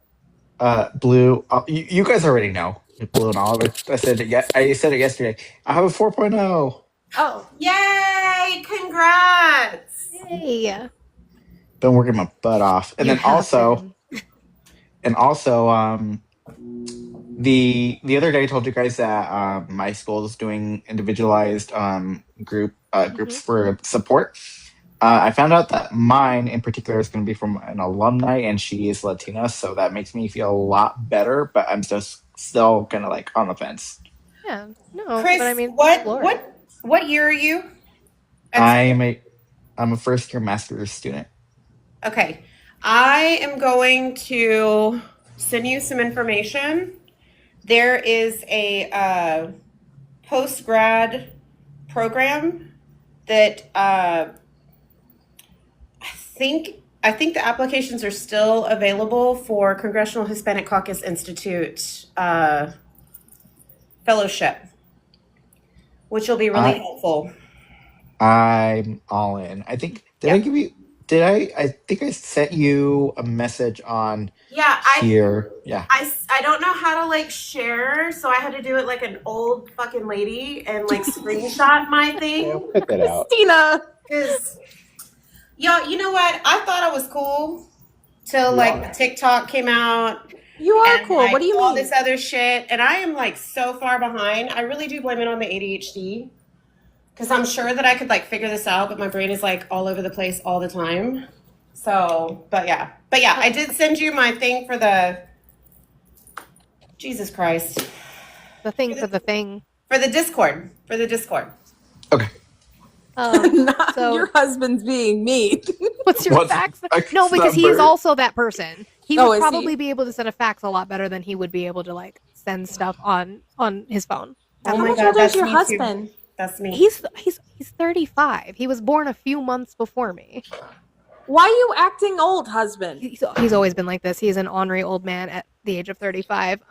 L: Blue. You guys already know. Blue and Oliver. I said it yesterday. I have a 4.0.
K: Oh. Yay! Congrats!
A: Yay.
L: Been working my butt off. And then also, the other day I told you guys that my school is doing individualized groups for support. I found out that mine in particular is going to be from an alumni, and she is Latina, so that makes me feel a lot better. But I'm still kind of like on the fence.
A: Yeah, no,
K: Chris,
A: but I mean,
K: what year are you?
L: I'm a first year master's student.
K: Okay, I am going to send you some information. There is a post-grad program that I think the applications are still available for Congressional Hispanic Caucus Institute fellowship, which will be really helpful.
L: I'm all in. I think I think I sent you a message on here. Yeah.
K: I don't know how to like share, so I had to do it like an old fucking lady and like screenshot my thing.
J: Cut that out.
C: Christina.
K: Because y'all, you know what? I thought I was cool till like TikTok came out.
C: You are cool.
K: Like,
C: what do you
K: all
C: mean?
K: This other shit, and I am like so far behind. I really do blame it on the ADHD. Because I'm sure that I could like figure this out, but my brain is like all over the place all the time. So, but yeah, I did send you my thing for the Jesus Christ.
A: The thing for the thing.
K: For the Discord.
L: Okay.
A: So
C: your husband's being mean.
A: What's your fax? No, because he is also that person. He would probably be able to send a fax a lot better than he would be able to like send stuff on his phone.
K: Oh my God,
C: that's your husband.
K: Too. That's me.
A: He's 35. He was born a few months before me.
C: Why are you acting old, husband?
A: He's always been like this. He's an ornery old man at the age of 35.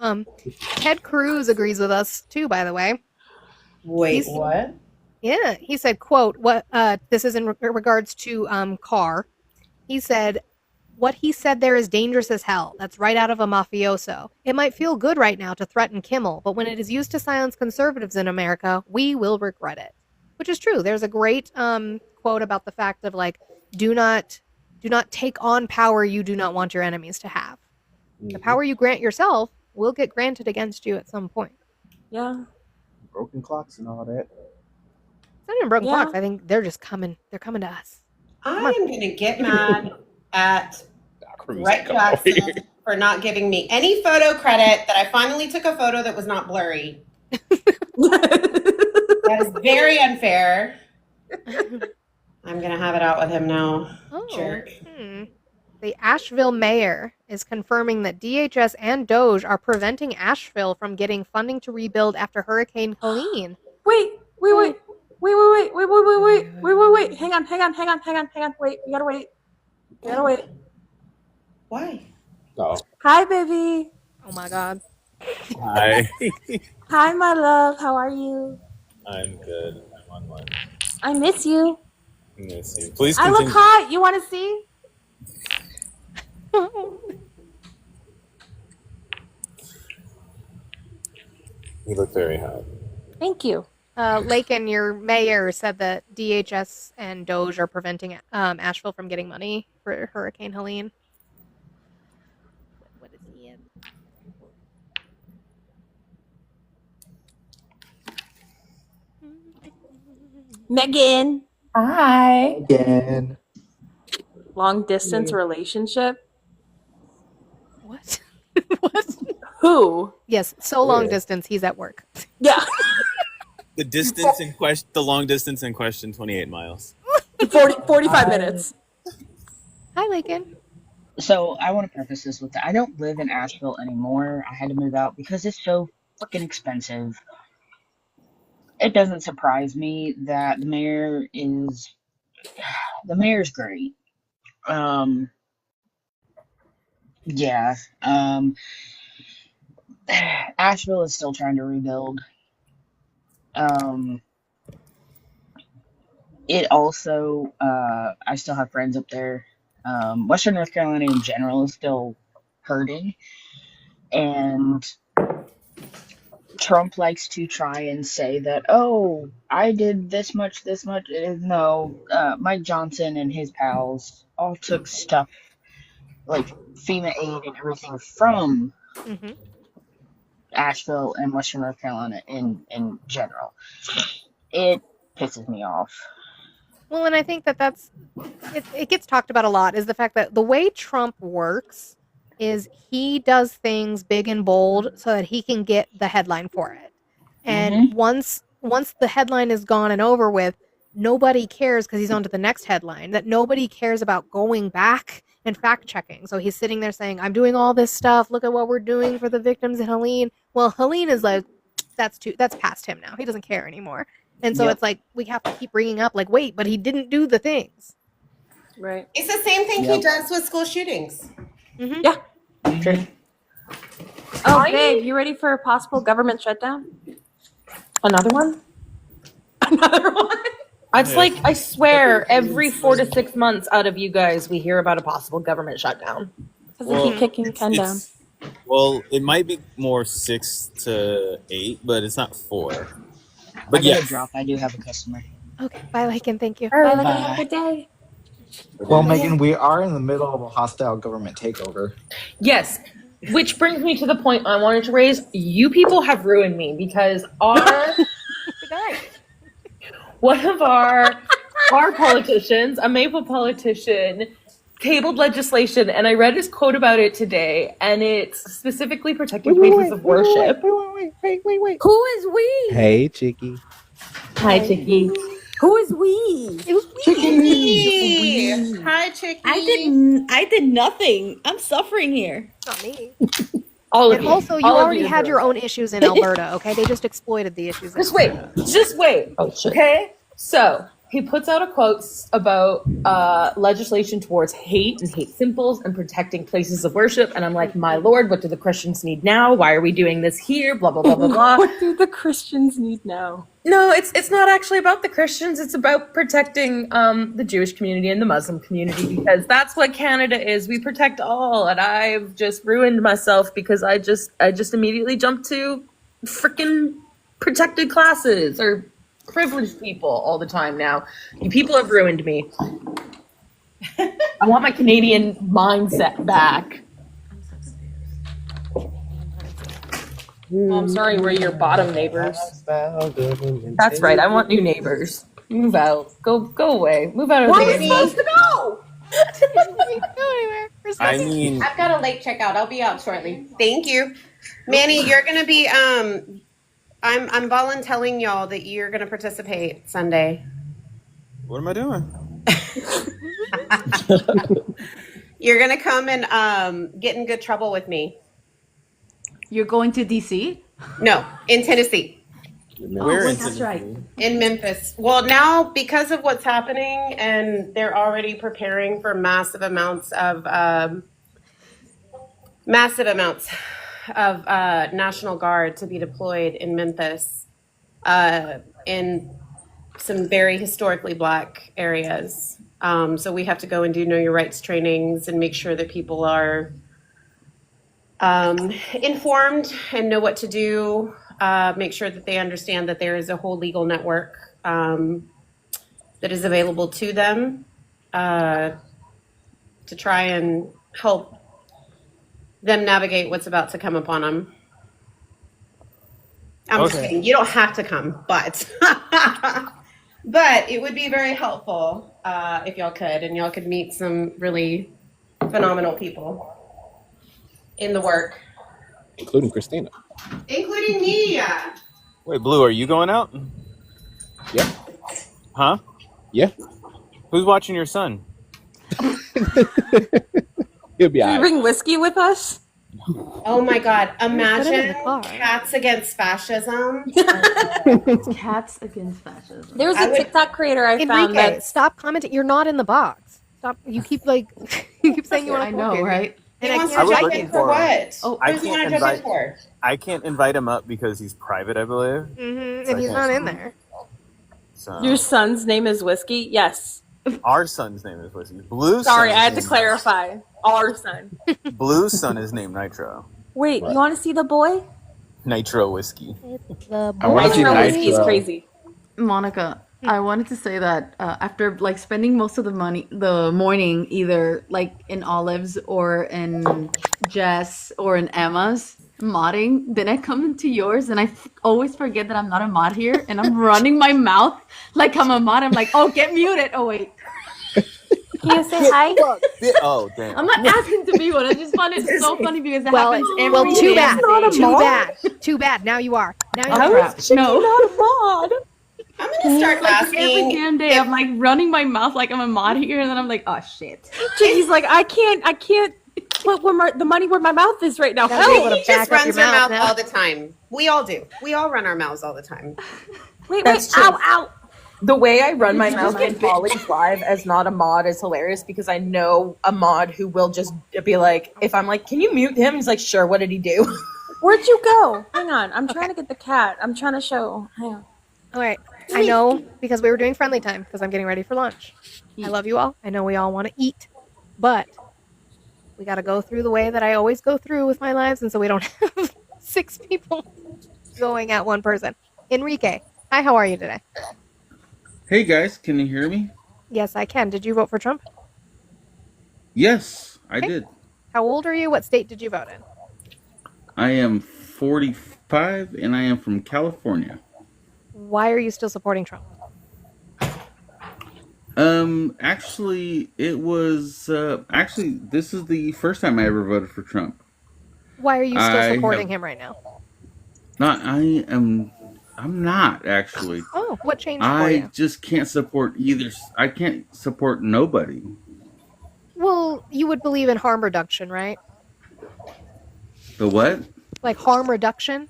A: Ted Cruz agrees with us too, by the way.
K: Wait, what?
A: Yeah, he said, quote, "What? This is in regards to Carr." He said, What he said there is dangerous as hell. That's right out of a mafioso. It might feel good right now to threaten Kimmel, but when it is used to silence conservatives in America, we will regret it. Which is true. There's a great quote about the fact of like, do not take on power you do not want your enemies to have. The power you grant yourself will get granted against you at some point.
C: Yeah.
N: Broken clocks and all that.
A: It's not even broken
C: Yeah.
A: clocks. I think they're just coming. They're coming to us.
K: I am going to get mad at Brett Jackson for not giving me any photo credit that I finally took a photo that was not blurry. That is very unfair. I'm going to have it out with him now. Jerk.
A: The Asheville mayor is confirming that DHS and Doge are preventing Asheville from getting funding to rebuild after Hurricane Helene.
C: Wait. Hang on. Wait, we gotta wait.
K: Why?
N: Oh.
C: Hi, baby.
A: Oh my God.
O: Hi.
C: Hi, my love. How are you?
O: I'm good. I'm on lunch.
C: I miss you.
O: Miss you. Please
C: I
O: continue.
C: look hot. You want to see?
O: You look very hot.
C: Thank you.
A: Lakin, your mayor said that DHS and Doge are preventing Asheville from getting money for Hurricane Helene. What is he in?
C: Megan.
P: Hi.
N: Again.
C: Long distance relationship?
A: What?
C: Who?
A: Yes, so long distance. He's at work.
C: Yeah.
O: The distance in question, the long distance in question, 28 miles.
C: 45 minutes.
A: Hi, Lakin.
P: So I want to preface this with that I don't live in Asheville anymore. I had to move out because it's so freaking expensive. It doesn't surprise me that the mayor is great. Yeah. Asheville is still trying to rebuild. It also, I still have friends up there. Western North Carolina in general is still hurting. And Trump likes to try and say that, oh, I did this much. No, Mike Johnson and his pals all took stuff like FEMA aid and everything from Asheville and Western North Carolina in general. It pisses me off.
A: Well, and I think that's it gets talked about a lot is the fact that the way Trump works is he does things big and bold so that he can get the headline for it. And once the headline is gone and over with, nobody cares because he's on to the next headline, that nobody cares about going back and fact checking. So he's sitting there saying, I'm doing all this stuff. Look at what we're doing for the victims in Helene. Well, Helene is like, that's past him now. He doesn't care anymore. And so it's like, we have to keep bringing up like, wait, but he didn't do the things.
C: Right.
K: It's the same thing he does with school shootings.
C: Yeah. True. Oh, babe, you ready for a possible government shutdown?
Q: Another one? It's like, I swear, every 4 to 6 months out of you guys, we hear about a possible government shutdown.
C: Because they keep kicking Ken down.
O: Well, it might be more 6 to 8, but it's not 4. But
P: I
O: yeah.
P: gotta drop. I do have a customer.
A: Okay, bye, Lakin. Thank you.
C: Bye, Lakin.
P: Bye.
C: Have a good day.
N: Well, Megan, we are in the middle of a hostile government takeover.
Q: Yes, which brings me to the point I wanted to raise. You people have ruined me because one of our politicians, a Maple politician, tabled legislation, and I read his quote about it today, and it's specifically protecting places of worship.
N: Wait.
Q: Who is we?
N: Hey, Chicky.
Q: Hi, Chicky.
R: Who is we?
K: It was Chicky. Hi, Chicky.
R: I did nothing. I'm suffering here.
A: Not me.
Q: All of
A: And
Q: you.
A: also, you
Q: All of
A: already
Q: you
A: had
Q: do.
A: your own issues in Alberta, okay? They just exploited the issues.
Q: Just wait.
A: Oh, shit.
Q: Okay? So, he puts out a quote about legislation towards hate and hate symbols and protecting places of worship. And I'm like, my Lord, what do the Christians need now? Why are we doing this here? Blah, blah, blah, blah, blah.
C: What do the Christians need now?
Q: No, it's not actually about the Christians. It's about protecting the Jewish community and the Muslim community, because that's what Canada is. We protect all. And I've just ruined myself because I just immediately jumped to freaking protected classes or privileged people all the time now. You people have ruined me. I want my Canadian mindset back.
C: I'm sorry, we're your bottom neighbors.
Q: That's right. I want new neighbors. Move out. Go away. Move out of
K: Where
Q: the
K: are we supposed to go?
O: I mean,
K: I've got a late checkout. I'll be out shortly. Thank you. Manny, you're gonna be I'm volunteering y'all that you're gonna participate Sunday.
O: what am I doing?
K: You're gonna come and get in good trouble with me.
R: You're going to DC?
K: No, in Tennessee.
O: Where in
R: that's right.
K: In Memphis. Well, now because of what's happening, and they're already preparing for massive amounts of National Guard to be deployed in Memphis, in some very historically Black areas. So we have to go and do Know Your Rights trainings and make sure that people are informed and know what to do. Make sure that they understand that there is a whole legal network that is available to them to try and help them navigate what's about to come upon them. I'm just kidding. You don't have to come, but but it would be very helpful if y'all could, and y'all could meet some really phenomenal people in the work,
O: Including Christina.
K: including me.
O: Wait, Blue, are you going out?
J: Yeah.
O: Huh?
J: Yeah.
O: Who's watching your son?
J: He'll be
C: Can we
J: alright.
C: bring whiskey with us?
K: Oh my God!
A: Put it in
K: Imagine
A: the car.
K: Cats Against Fascism.
R: Cats against fascism.
C: There's a TikTok creator I found
A: Enrique,
C: that
A: stop commenting. You're not in the box. Stop. You keep you keep saying you want to.
R: I know, right?
K: He
A: And I
K: wants
A: can't
K: to
O: I was
K: jump
O: looking
K: in
O: for
K: for
O: him.
K: what?
R: Oh,
O: I
K: What does he want
O: can't
K: to jump in
O: invite.
K: for?
O: I can't invite him up because he's private, I believe.
A: And he's not in there.
O: So
C: your son's name is Whiskey? Yes.
O: our son's name is Whiskey. Blue's
C: Sorry,
O: son's
C: I had to
O: name-
C: clarify. Our son.
O: Blue's son is named Nitro.
C: Wait, you want to see the boy?
O: Nitro Whiskey.
A: The
N: I wanna see
C: Nitro Whiskey is
N: Nitro.
C: crazy.
R: Monica, I wanted to say that after like spending most of the morning either like in Olive's or in Jess or in Emma's modding, then I come into yours and I always forget that I'm not a mod here, and I'm running my mouth like I'm a mod. I'm like, oh, get muted. Oh wait,
C: Can you say hi?
O: Oh, damn.
R: I'm not asking to be one. I just find it so funny because it happens every
A: well, too
R: day.
A: bad.
C: not a
A: Too
C: mod.
A: bad. Too bad. Now you are. Now you
R: Oh,
A: are.
R: crap. No.
C: Not a mod.
K: I'm gonna start
R: Like every
K: asking.
R: damn day, I'm like running my mouth like I'm a mod here, and then I'm like, oh shit.
C: He's like, I can't put the money where my mouth is right now.
A: Gotta be able
C: Help!
A: to
K: He just
A: back up
K: runs
A: your
K: her
A: mouth
K: mouth
A: now.
K: all the time. We all do. We all run our mouths all the time.
C: Wait,
Q: That's
C: ow,
Q: true.
C: ow.
Q: The way I run my
R: It's
Q: mouth
R: just
Q: in Polly's live as not a mod is hilarious, because I know a mod who will just be like, if I'm like, can you mute him? He's like, sure, what did he do?
C: Where'd you go? Hang on, I'm trying to get the cat. I'm trying to show. Hang on.
A: All right. I know because we were doing friendly time because I'm getting ready for lunch. I love you all. I know we all want to eat, but we got to go through the way that I always go through with my lives, and so we don't have 6 people going at one person. Enrique, hi. How are you today?
S: Hey guys, can you hear me?
A: Yes, I can. Did you vote for Trump?
S: Yes, I
A: Okay.
S: did.
A: How old are you? What state did you vote in?
S: I am 45 and I am from California.
A: Why are you still supporting Trump?
S: Actually, it was actually this is the first time I ever voted for Trump.
A: Why are you still
S: I
A: supporting
S: have-
A: him right now?
S: I'm not actually.
A: Oh, what changed for
S: I
A: you?
S: just can't support either. I can't support nobody.
A: Well, you would believe in harm reduction, right?
S: The what?
A: Like harm reduction?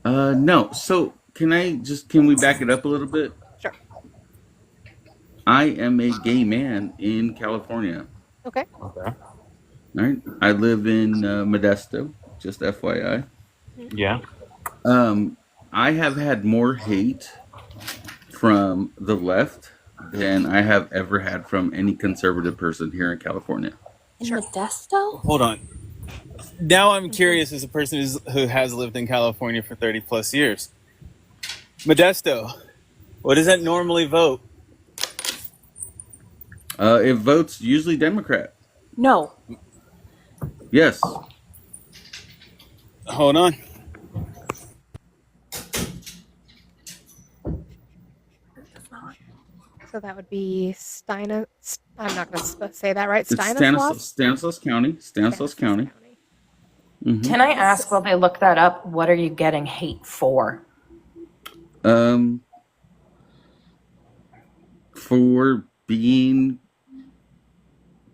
S: No. So can we back it up a little bit? I am a gay man in California.
A: Okay.
J: Okay.
S: All right. I live in Modesto, just FYI.
J: Yeah.
S: I have had more hate from the left than I have ever had from any conservative person here in California.
C: In Modesto?
O: Hold on. Now I'm curious as a person who has lived in California for 30 plus years. Modesto, what does that normally vote?
S: It votes usually Democrat.
C: No.
S: Yes.
O: Hold on.
A: So that would be I'm not going to say that right.
S: It's Stanislaus County. Stanislaus County. Mhm.
T: Can I ask while they look that up, what are you getting hate for?
S: For being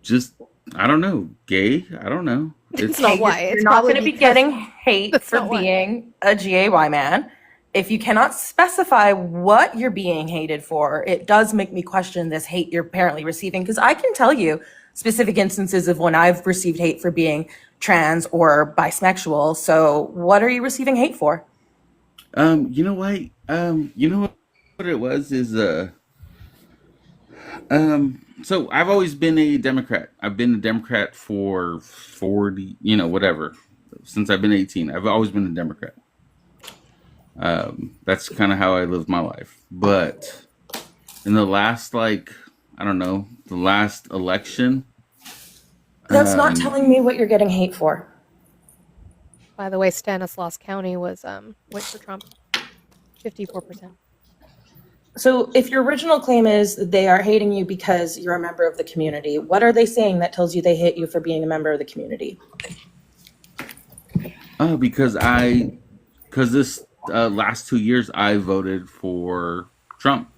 S: just, I don't know, gay. I don't know.
A: It's not why.
T: You're
A: It's
T: not
A: probably
T: going to be
A: because-
T: getting hate
A: That's
T: for
A: not why.
T: being a GAY man. If you cannot specify what you're being hated for, it does make me question this hate you're apparently receiving. Because I can tell you specific instances of when I've received hate for being trans or bisexual. So what are you receiving hate for?
S: You know what? You know what it was is so I've always been a Democrat. I've been a Democrat for 40, whatever, since I've been 18. I've always been a Democrat. That's kind of how I lived my life. But in the last, the last election.
T: That's not telling me what you're getting hate for.
A: By the way, Stanislaus County was went for Trump, 54%.
T: So if your original claim is they are hating you because you're a member of the community, what are they saying that tells you they hate you for being a member of the community?
S: Because this last 2 years I voted for Trump.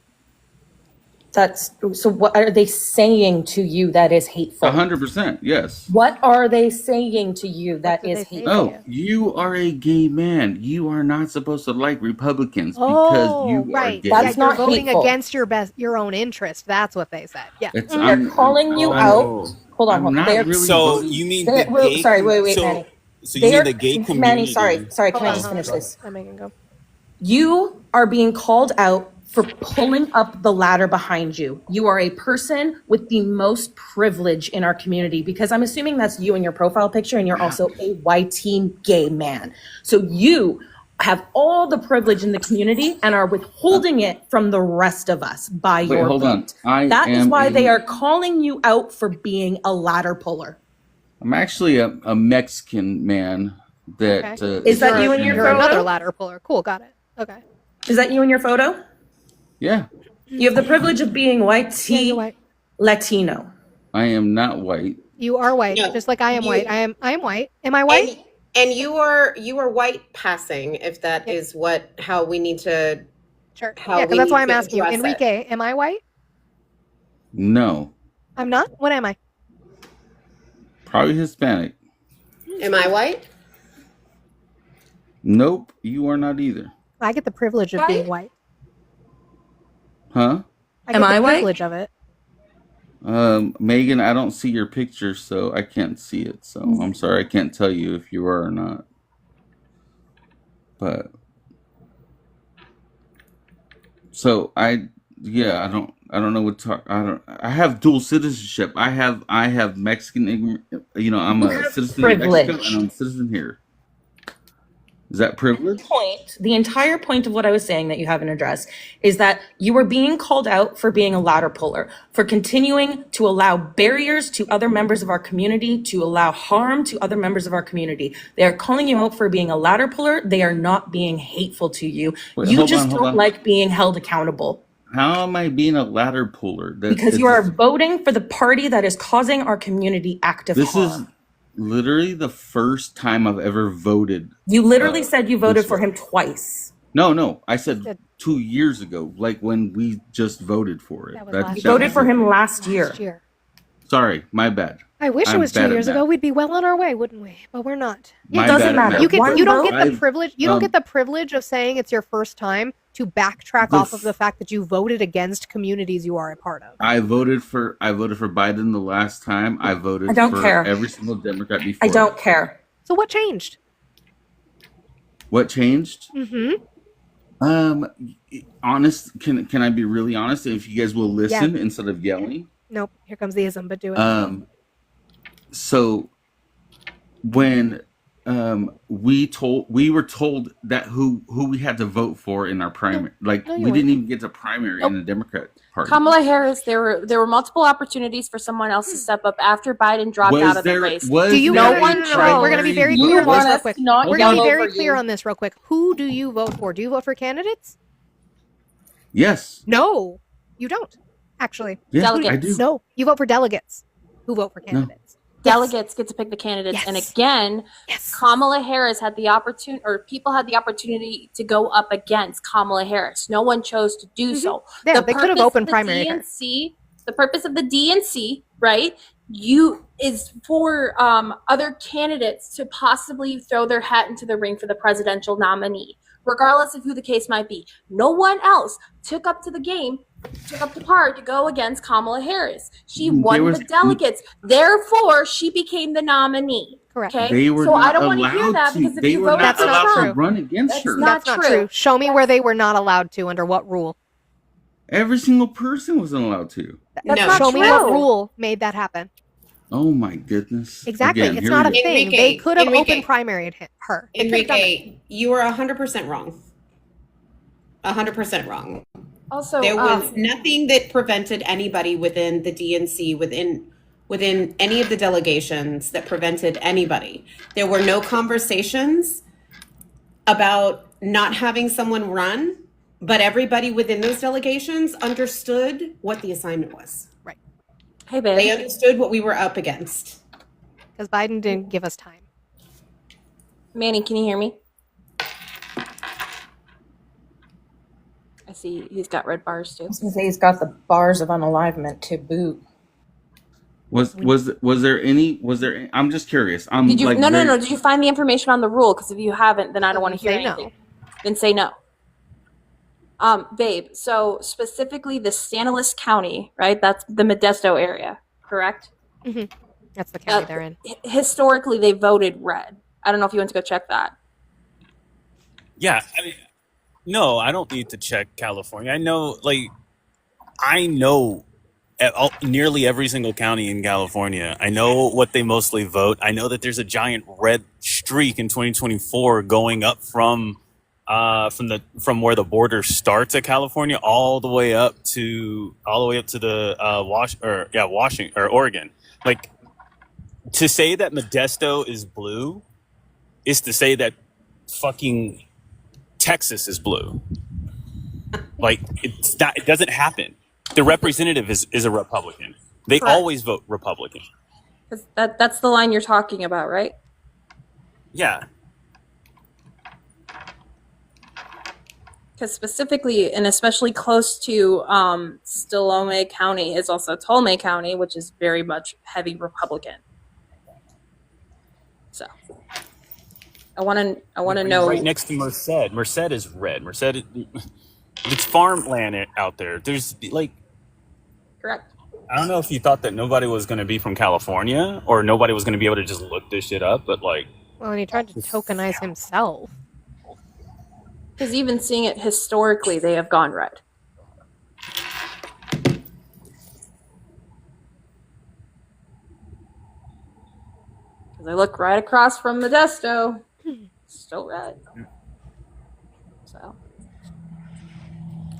T: So what are they saying to you that is hateful?
S: 100%, yes.
T: What are they saying to you that is hateful?
S: Oh, you are a gay man. You are not supposed to like Republicans because you
A: right.
S: are gay.
T: That's
A: You're
T: not
A: voting
T: hateful.
A: against your own interest. That's what they said. Yeah.
T: They're calling you out. Hold on.
O: So you mean the gay?
T: Sorry, wait,
O: so,
T: Manny.
O: So you mean the gay community?
T: Manny, sorry. Can
A: Hold
T: I
A: on,
T: just finish this?
A: I'm making go.
T: You are being called out for pulling up the ladder behind you. You are a person with the most privilege in our community because I'm assuming that's you in your profile picture and you're also a white gay man. So you have all the privilege in the community and are withholding it from the rest of us by
S: Wait,
T: your
S: hold on.
T: vote. That is why they are calling you out for being a ladder puller.
S: I'm actually a Mexican man that
T: Is that you in your
A: You're
T: photo?
A: another ladder puller. Cool, got it. Okay.
T: Is that you in your photo?
S: Yeah.
T: You have the privilege of being white Latino.
S: I am not white.
A: You are white,
K: No,
A: just like I am
K: you-
A: white. I am white. Am I white?
K: And you are white passing, if that is how we need to.
A: Sure.
K: How
A: Yeah, because
K: we
A: that's why
K: need
A: I'm
K: to
A: asking you.
K: address it.
A: Enrique, am I white?
S: No.
A: I'm not? What am I?
S: Probably Hispanic.
K: Am I white?
S: Nope, you are not either.
A: I get the privilege of being white.
S: Huh?
A: I get the privilege of it.
S: Megan, I don't see your picture, so I can't see it. So I'm sorry, I can't tell you if you are or not. But so I don't know what talk. I have dual citizenship. I have Mexican. I'm a citizen of Mexico
T: privilege.
S: and I'm a citizen here. Is that privilege?
T: The entire point of what I was saying that you haven't addressed is that you were being called out for being a ladder puller, for continuing to allow barriers to other members of our community, to allow harm to other members of our community. They are calling you out for being a ladder puller. They are not being hateful to you.
S: Wait,
T: You
S: hold
T: just
S: on, hold
T: don't
S: on.
T: like being held accountable
S: How am I being a ladder puller?
T: because you are voting for the party that is causing our community active
S: This
T: harm.
S: is literally the first time I've ever voted.
T: You literally said you voted for him twice.
S: No. I said 2 years ago, like when we just voted for it.
T: You voted for him last year.
S: Sorry, my bad.
A: I wish it
S: I'm
A: was 2
S: bad at
A: years ago.
S: math.
A: We'd be well on our way, wouldn't we? But we're not.
S: My
T: Doesn't
S: bad at
T: matter.
A: You
S: math.
A: get you don't get the
S: I've
A: privilege. You don't get the privilege of saying it's your first time to backtrack
S: the
A: off of
S: f-
A: the fact that you voted against communities you are a part of.
S: I voted for Biden the last time. I
T: I
S: voted
T: don't
S: for
T: care.
S: every single Democrat
T: I
S: before
T: don't
S: that.
T: care.
A: So what changed?
S: What changed?
A: Mm-hmm.
S: Honest. Can I be really honest? If you guys will
A: Yeah.
S: listen instead of yelling.
A: Nope. Here comes the ism, but do it.
S: So when we were told that who we had to vote for in our primary, like
C: No, you
S: we didn't
C: weren't.
S: even get to primary in the Democrat Party.
C: Kamala Harris, there were multiple opportunities for someone else to step up after Biden dropped
S: Was
C: out of the
S: there-
C: race.
S: was
A: Do you
S: there
A: no,
S: a
A: no, no, no, no. We're going to be very
S: primary
A: clear on
S: vote?
A: this real
C: us
A: quick.
C: to not
A: We're going to
C: yell
A: be very
C: over
A: clear
C: you.
A: on this real quick. Who do you vote for? Do you vote for candidates?
S: Yes.
A: No, you don't. Actually,
S: Yeah,
A: Who
S: I do.
A: No, you vote for delegates who vote for candidates.
C: Delegates get to pick the candidates, and again, Kamala Harris had the opportunity, or people had the opportunity to go up against Kamala Harris. No one chose to do so.
A: Yeah,
C: The
A: they could have
C: purpose
A: open
C: of the
A: primaried her.
C: The purpose of the DNC, right? Is for other candidates to possibly throw their hat into the ring for the presidential nominee, regardless of who the case might be. No one else took up the par to go against Kamala Harris. She won the delegates. Therefore, she became the nominee.
A: Correct.
C: Okay?
S: They were
C: so I
S: not
C: don't want to hear
S: allowed
C: that
S: to.
C: because if
S: They
C: you
S: were
C: vote
S: not
C: for
S: allowed to
C: Trump,
S: run against her.
A: That's not true. Show me where they were not allowed to. Under what rule?
S: Every single person wasn't allowed to.
A: Show me what rule made that happen.
S: Oh my goodness.
A: Exactly.
S: Again,
A: It's
S: here
A: not a
S: we go.
A: thing.
K: Enrique,
A: They could have
K: Enrique.
A: open primaried her. They could have done it.
K: Enrique, you are 100% wrong. 100% wrong.
C: Also,
K: there was nothing that prevented anybody within the DNC, within any of the delegations, that prevented anybody. There were no conversations about not having someone run, but everybody within those delegations understood what the assignment was.
A: Right.
C: Hey, babe.
K: They understood what we were up against.
A: Because Biden didn't give us time.
C: Manny, can you hear me? I see he's got red bars too.
T: I was gonna say he's got the bars of unalivement to boot.
S: Was there any? I'm just curious. I'm
C: Did you?
S: like
C: No.
S: very-
C: Did you find the information on the rule? Because if you haven't, then I don't want to hear
A: say no.
C: anything. Then say no. Babe. So specifically, the Stanislaus County, right? That's the Modesto area, correct?
A: Mm-hmm. That's the county they're in.
C: Historically, they voted red. I don't know if you want to go check that.
O: Yeah, I mean, no, I don't need to check California. I know nearly every single county in California. I know what they mostly vote. I know that there's a giant red streak in 2024 going up from where the border starts at California all the way up to the Washington or Oregon. Like, to say that Modesto is blue is to say that fucking Texas is blue. Like, it's not. It doesn't happen. The representative is a Republican. They
C: Correct.
O: always vote Republican.
C: 'Cause that's the line you're talking about, right?
O: Yeah.
C: Because specifically, and especially close to Stillome County, is also Tolme County, which is very much heavy Republican. So, I want to know.
O: Right next to Merced. Merced is red. Merced, it's farmland out there. There's like,
C: Correct.
O: I don't know if you thought that nobody was going to be from California or nobody was going to be able to just look this shit up, but like,
A: Well, and he tried to tokenize himself.
C: Because even seeing it historically, they have gone red. Because I look right across from Modesto, still red. So,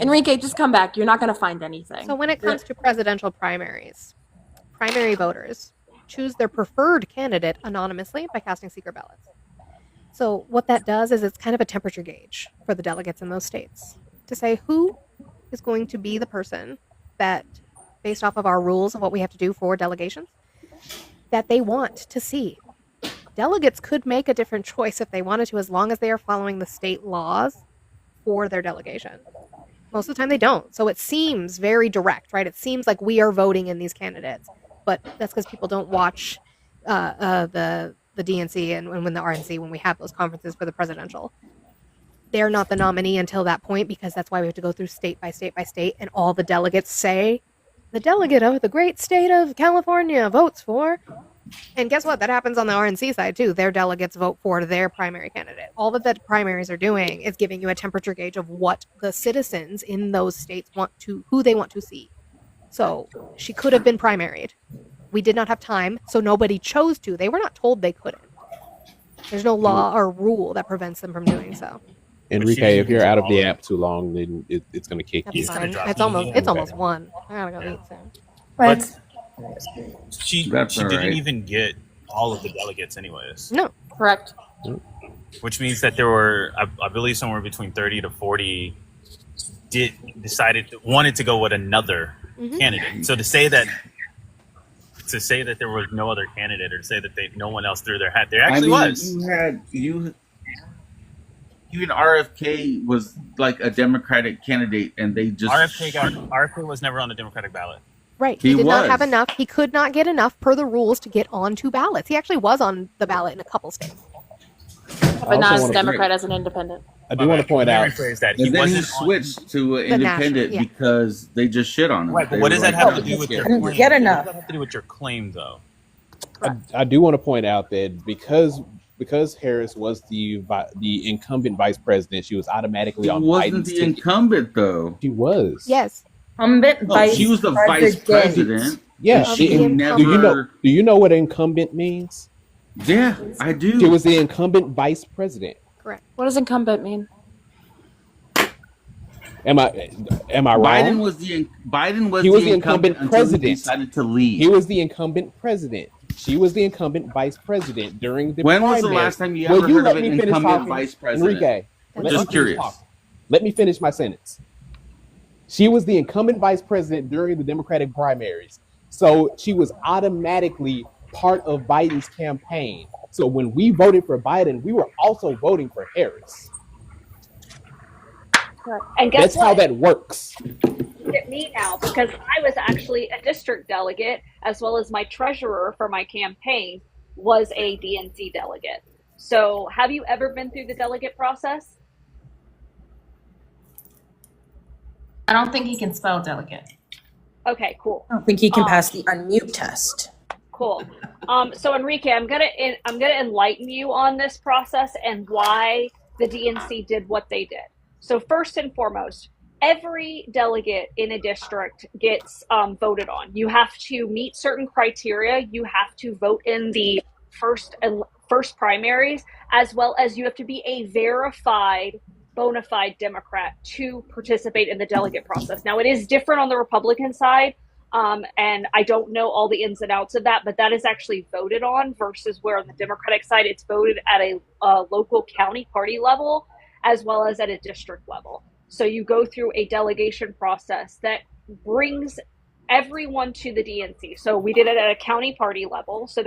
C: Enrique, just come back. You're not going to find anything.
A: So when it comes to presidential primaries, primary voters choose their preferred candidate anonymously by casting secret ballots. So what that does is it's kind of a temperature gauge for the delegates in those states to say who is going to be the person that, based off of our rules of what we have to do for delegations, that they want to see. Delegates could make a different choice if they wanted to, as long as they are following the state laws for their delegation. Most of the time they don't. So it seems very direct, right? It seems like we are voting in these candidates. but that's because people don't watch the DNC and when the RNC when we have those conferences for the presidential. They're not the nominee until that point because that's why we have to go through state by state by state, and all the delegates say the delegate of the great state of California votes for. And guess what? That happens on the RNC side too. Their delegates vote for their primary candidate. All that the primaries are doing is giving you a temperature gauge of what the citizens in those states who they want to see. So she could have been primaried. We did not have time, so nobody chose to. They were not told they couldn't. There's no law or rule that prevents them from doing so.
J: Enrique, if you're out of the app too long, then it's going to kick you.
A: That's fine. It's almost 1. I gotta go eat soon.
O: But she
S: That's
O: didn't
S: all right.
O: even get all of the delegates anyways.
A: No.
T: Correct.
O: Which means that there were, I believe, somewhere between 30 to 40 wanted to go with another candidate. So to say that there was no other candidate, or to say that no one else threw their hat, there actually was.
S: Even RFK was like a Democratic candidate, and they just
O: RFK was never on the Democratic ballot.
A: Right. He did not have enough. He could not get enough per the rules to get onto ballots. He actually was on the ballot in a couple states.
C: But not as a Democrat, as an independent.
J: I do want to point out
O: that
S: and then he switched to an independent because they just shit on him.
O: Right, but what does that have to do with your claim?
P: Get enough.
O: What does that have to do with your claim, though?
J: I do want to point out that because Harris was the incumbent vice president, she was automatically on
S: wasn't
J: Biden's
S: the incumbent though.
J: She was.
A: Yes.
S: She was the vice president.
J: Yeah.
S: She never.
J: Do you know what incumbent means?
S: Yeah, I do.
J: She was the incumbent vice president.
A: Correct.
C: What does incumbent mean?
J: Am I wrong?
S: Biden was the incumbent until
J: president.
S: He decided to leave.
J: He was the incumbent president. She was the incumbent vice president during the
S: When was the
J: primary.
S: last time you ever heard of an incumbent vice president?
J: Enrique,
S: Just curious.
J: Let me finish my sentence. She was the incumbent vice president during the Democratic primaries. So she was automatically part of Biden's campaign. So when we voted for Biden, we were also voting for Harris.
U: And guess
J: That's
U: what?
J: how that works.
U: Look at me now, because I was actually a district delegate, as well as my treasurer for my campaign was a DNC delegate. So have you ever been through the delegate process?
T: I don't think he can spell delegate.
U: Okay, cool.
P: I don't think he can pass the unmute test.
U: Cool. So Enrique, I'm gonna enlighten you on this process and why the DNC did what they did. So first and foremost, every delegate in a district gets voted on. You have to meet certain criteria. You have to vote in the first primaries, as well as you have to be a verified bona fide Democrat to participate in the delegate process. Now, it is different on the Republican side, and I don't know all the ins and outs of that, but that is actually voted on versus where on the Democratic side, it's voted at a local county party level, as well as at a district level. So you go through a delegation process that brings everyone to the DNC. So we did it at a county party level. So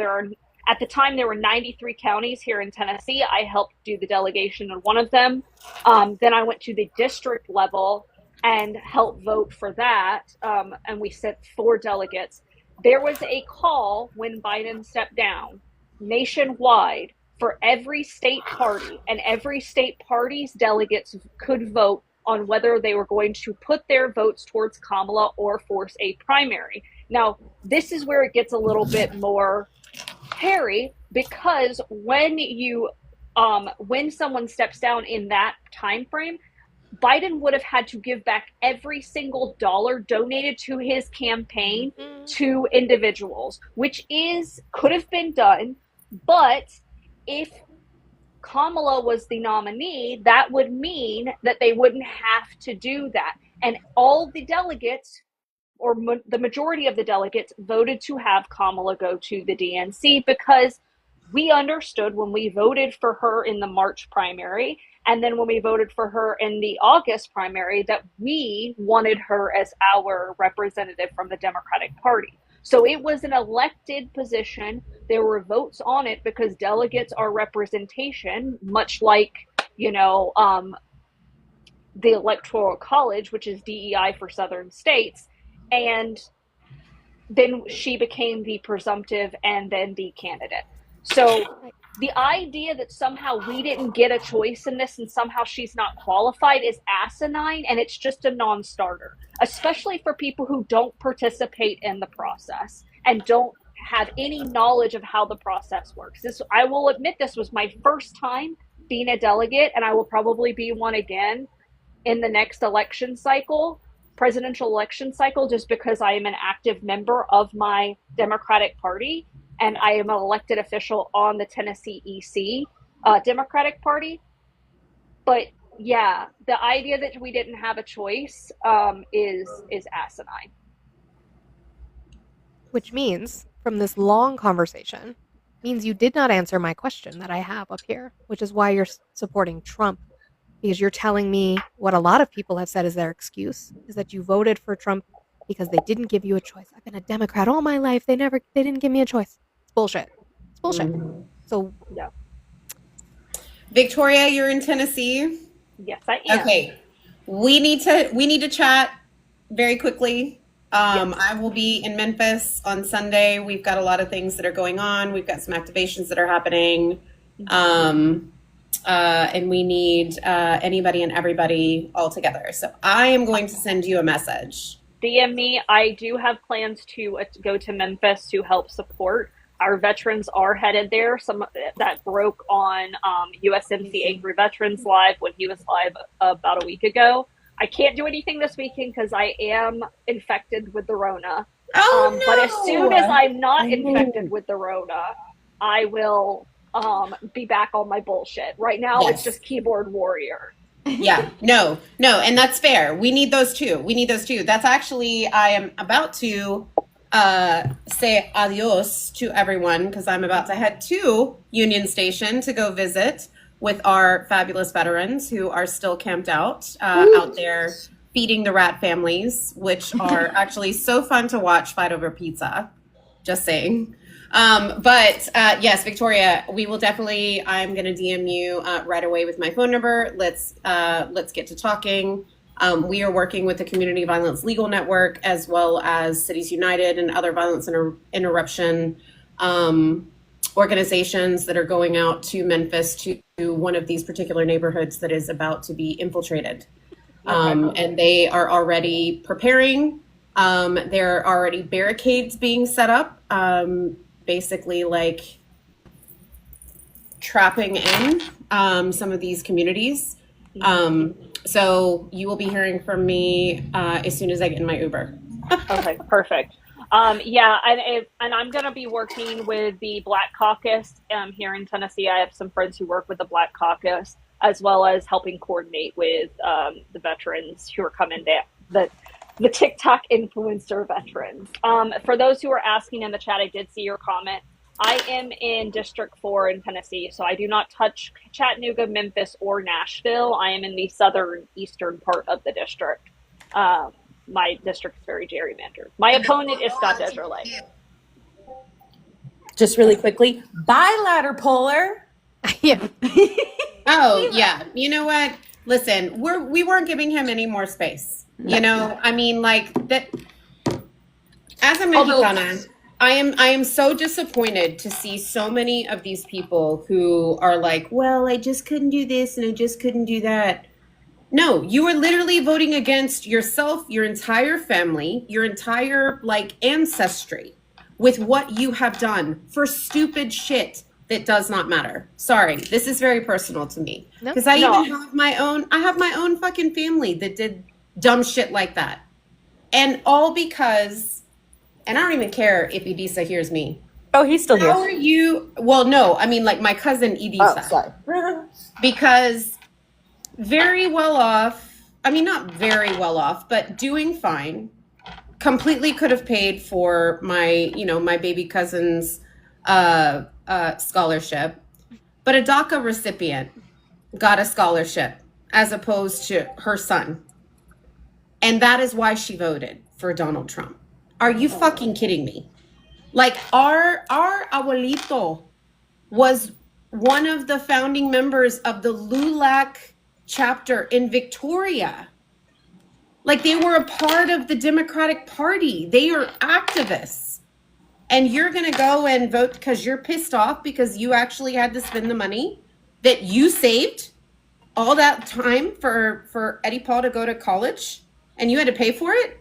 U: at the time, there were 93 counties here in Tennessee. I helped do the delegation in one of them. Then I went to the district level and helped vote for that. And we sent 4 delegates. There was a call when Biden stepped down nationwide for every state party, and every state party's delegates could vote on whether they were going to put their votes towards Kamala or force a primary. Now, this is where it gets a little bit more hairy, because when someone steps down in that time frame, Biden would have had to give back every single dollar donated to his campaign to individuals, which could have been done, but if Kamala was the nominee, that would mean that they wouldn't have to do that. And all the delegates, or the majority of the delegates, voted to have Kamala go to the DNC, because we understood when we voted for her in the March primary, and then when we voted for her in the August primary, that we wanted her as our representative from the Democratic Party. So it was an elected position. There were votes on it because delegates are representation, much like, the Electoral College, which is DEI for Southern states. And then she became the presumptive and then the candidate. So the idea that somehow we didn't get a choice in this and somehow she's not qualified is asinine, and it's just a non-starter, especially for people who don't participate in the process and don't have any knowledge of how the process works. I will admit, this was my first time being a delegate, and I will probably be one again in the next election cycle, presidential election cycle, just because I am an active member of my Democratic Party and I am an elected official on the Tennessee EC Democratic Party. But yeah, the idea that we didn't have a choice is asinine.
A: Which means, from this long conversation, means you did not answer my question that I have up here, which is why you're supporting Trump. Because you're telling me what a lot of people have said is their excuse, is that you voted for Trump because they didn't give you a choice. I've been a Democrat all my life. They didn't give me a choice. It's bullshit. It's bullshit. So
U: yeah.
K: Victoria, you're in Tennessee?
U: Yes, I am.
K: Okay. We need to chat very quickly. I will be in Memphis on Sunday. We've got a lot of things that are going on. We've got some activations that are happening. And we need anybody and everybody all together. So I am going to send you a message.
U: DM me. I do have plans to go to Memphis to help support. Our veterans are headed there. Some that broke on USMC Angry Veterans Live when he was live about a week ago. I can't do anything this weekend because I am infected with the Rona.
K: No.
U: But as soon as I'm not infected with the Rona, I will be back on my bullshit. Right now, It's just keyboard warrior.
K: Yeah, no, and that's fair. We need those too. That's actually, I am about to say adios to everyone because I'm about to head to Union Station to go visit with our fabulous veterans who are still camped out there feeding the rat families, which are actually so fun to watch fight over pizza. Just saying. But yes, Victoria, we will definitely, I'm going to DM you right away with my phone number. Let's get to talking. We are working with the Community Violence Legal Network as well as Cities United and other violence interruption organizations that are going out to Memphis to one of these particular neighborhoods that is about to be infiltrated. And they are already preparing. There are already barricades being set up, basically like trapping in some of these communities. So you will be hearing from me as soon as I get in my Uber.
U: Okay, perfect. And I'm going to be working with the Black Caucus here in Tennessee. I have some friends who work with the Black Caucus, as well as helping coordinate with the veterans who are coming down, the TikTok influencer veterans. For those who are asking in the chat, I did see your comment. I am in District 4 in Tennessee, so I do not touch Chattanooga, Memphis, or Nashville. I am in the eastern part of the district. My district is very gerrymandered. My opponent is Scott Desjardins.
T: Just really quickly, bilateral polar.
A: Yeah.
K: Oh, yeah. You know what? Listen, we weren't giving him any more space. You know, I mean, like that. As a Mexicana, I am so disappointed to see so many of these people who are like, well, I just couldn't do this and I just couldn't do that. No, you are literally voting against yourself, your entire family, your entire ancestry with what you have done for stupid shit that does not matter. Sorry, this is very personal to me because I have my own fucking family that did dumb shit like that. And all because, and I don't even care if Idisa hears me.
T: Oh, he's still here.
K: How are you? Well, no, I mean my cousin Idisa.
T: Oh, sorry.
K: Because very well off, I mean, not very well off, but doing fine, completely could have paid for my baby cousin's scholarship. But a DACA recipient got a scholarship as opposed to her son. And that is why she voted for Donald Trump. Are you fucking kidding me? Our abuelito was one of the founding members of the LULAC chapter in Victoria.
B: Like, they were a part of the Democratic Party. They are activists. And you're going to go and vote because you're pissed off because you actually had to spend the money that you saved all that time for Eddie Paul to go to college, and you had to pay for it?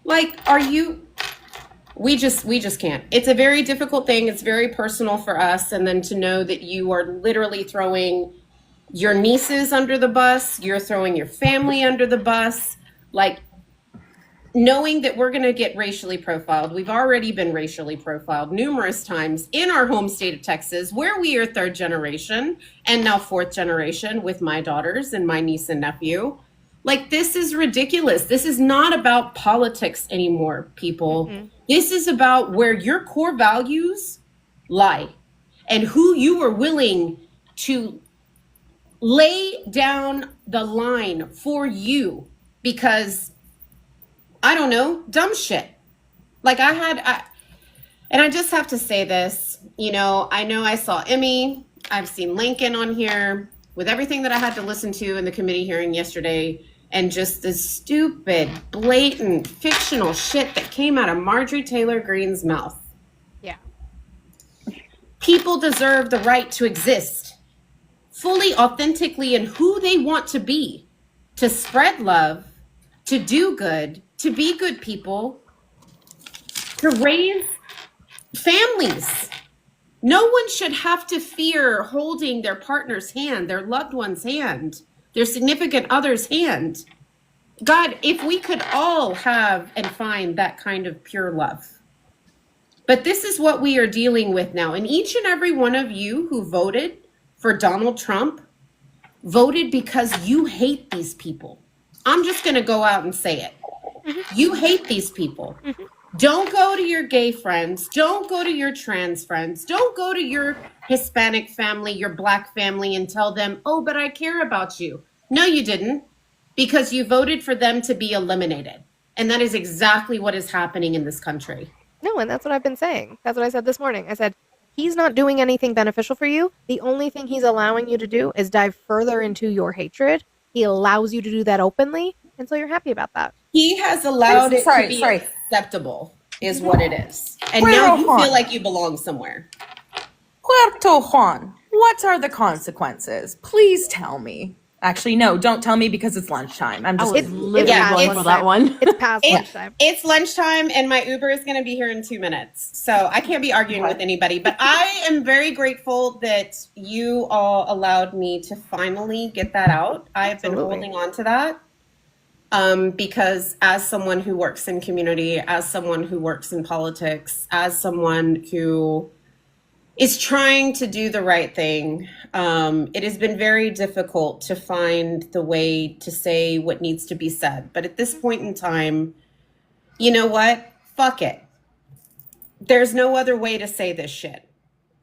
B: Like, are you... We just can't. It's a very difficult thing. It's very personal for us. And then to know that you are literally throwing your nieces under the bus, you're throwing your family under the bus, like, knowing that we're going to get racially profiled. We've already been racially profiled numerous times in our home state of Texas, where we are third generation and now fourth generation with my daughters and my niece and nephew. Like, this is ridiculous. This is not about politics anymore, people. Mm-hmm. This is about where your core values lie and who you are willing to lay down the line for you because, I don't know, dumb shit. Like, and I just have to say this, I know I saw Emmy, I've seen Lincoln on here with everything that I had to listen to in the committee hearing yesterday. And just the stupid, blatant, fictional shit that came out of Marjorie Taylor Greene's mouth.
A: Yeah.
B: People deserve the right to exist fully, authentically, in who they want to be, to spread love, to do good, to be good people, to raise families. No one should have to fear holding their partner's hand, their loved one's hand, their significant other's hand. God, if we could all have and find that kind of pure love. But this is what we are dealing with now. And each and every one of you who voted for Donald Trump voted because you hate these people. I'm just going to go out and say it. Mm-hmm. You hate these people. Mm-hmm. Don't go to your gay friends. Don't go to your trans friends. Don't go to your Hispanic family, your Black family, and tell them, oh, but I care about you. No, you didn't, because you voted for them to be eliminated. And that is exactly what is happening in this country.
A: No, and that's what I've been saying. That's what I said this morning. I said, he's not doing anything beneficial for you. The only thing he's allowing you to do is dive further into your hatred. He allows you to do that openly, and so you're happy about that.
B: He has allowed it to be acceptable, is what it is. And now you feel like you belong somewhere.
Q: Puerto Juan, what are the consequences? Please tell me. Actually, no, don't tell me because it's lunchtime. I'm just
A: literally going for that one. It's past lunchtime.
B: It's lunchtime, and my Uber is going to be here in 2 minutes. So I can't be arguing with anybody. But I am very grateful that you all allowed me to finally get that out. I have been holding on to that because as someone who works in community, as someone who works in politics, as someone who is trying to do the right thing. It has been very difficult to find the way to say what needs to be said. But at this point in time, you know what? Fuck it. There's no other way to say this shit.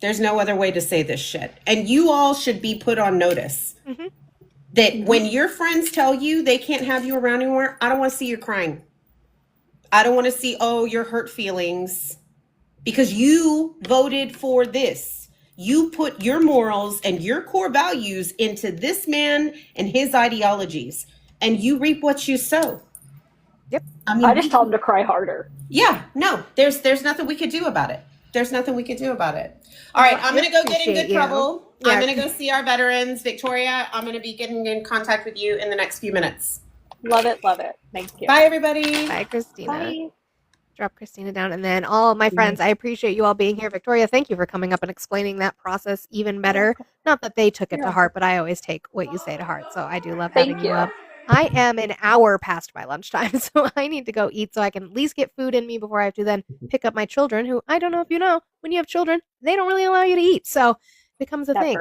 B: There's no other way to say this shit. And you all should be put on notice that when your friends tell you they can't have you around anymore, I don't want to see you crying. I don't want to see, oh, your hurt feelings. Because you voted for this. You put your morals and your core values into this man and his ideologies. And you reap what you sow.
A: Yep.
U: I just told him to cry harder.
B: Yeah, no, there's nothing we could do about it. There's nothing we could do about it. All right, I'm going to go get in good trouble. Yeah. I'm going to go see our veterans. Victoria, I'm going to be getting in contact with you in the next few minutes.
U: Love it, love it. Thank you.
B: Bye, everybody.
A: Bye, Christina.
U: Bye.
A: Drop Christina down. And then all my friends, I appreciate you all being here. Victoria, thank you for coming up and explaining that process even better. Not that they took it to heart, but I always take what you say to heart. So I do love having you up. I am an hour past my lunchtime, so I need to go eat so I can at least get food in me before I have to then pick up my children, who I don't know if you know, when you have children, they don't really allow you to eat. So it becomes a thing.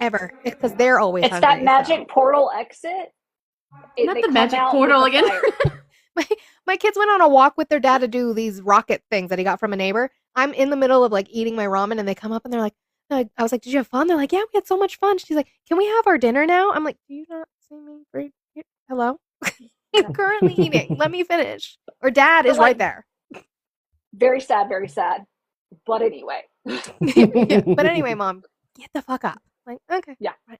A: Ever. Because they're always
U: It's
A: hungry.
U: that magic portal exit.
R: Not the magic portal again.
A: My kids went on a walk with their dad to do these rocket things that he got from a neighbor. I'm in the middle of like eating my ramen and they come up and they're like, I was like, did you have fun? They're like, yeah, we had so much fun. She's like, can we have our dinner now? I'm like, do you not see me? Hello? I'm currently eating. Let me finish. Or dad is right there.
U: Very sad, very sad. But anyway.
A: Yeah, but anyway, mom, get the fuck up. Like, okay.
U: Yeah.
A: Right.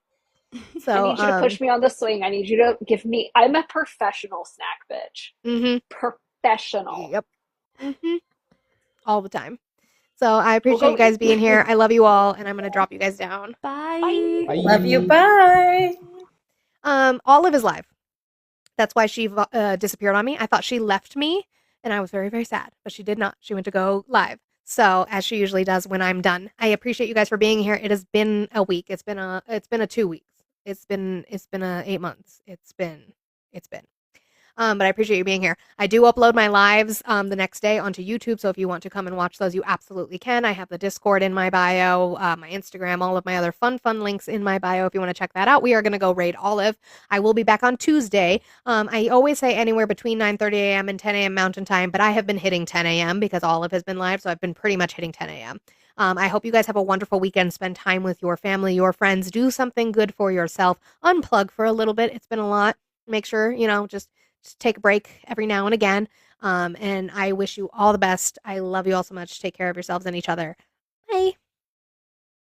A: So
U: I need you to push me on the swing. I need you to give me. I'm a professional snack bitch.
A: Mm-hmm.
U: Professional.
A: Yep. Mm-hmm. All the time. So I appreciate you guys being here. I love you all, and I'm gonna drop you guys down.
R: Bye.
J: Bye.
T: Love you. Bye.
A: Olive is live. That's why she disappeared on me. I thought she left me, and I was very, very sad, but she did not. She went to go live. So as she usually does when I'm done. I appreciate you guys for being here. It has been a week. It's been a 2 weeks. It's been a 8 months. It's been. But I appreciate you being here. I do upload my lives the next day onto YouTube, so if you want to come and watch those, you absolutely can. I have the Discord in my bio, my Instagram, all of my other fun links in my bio if you want to check that out. We are going to go raid Olive. I will be back on Tuesday. I always say anywhere between 9:30 a.m. and 10 a.m. Mountain Time, but I have been hitting 10 a.m. because Olive has been live, so I've been pretty much hitting 10 a.m. I hope you guys have a wonderful weekend. Spend time with your family, your friends. Do something good for yourself. Unplug for a little bit. It's been a lot. Make sure, just take a break every now and again. And I wish you all the best. I love you all so much. Take care of yourselves and each other.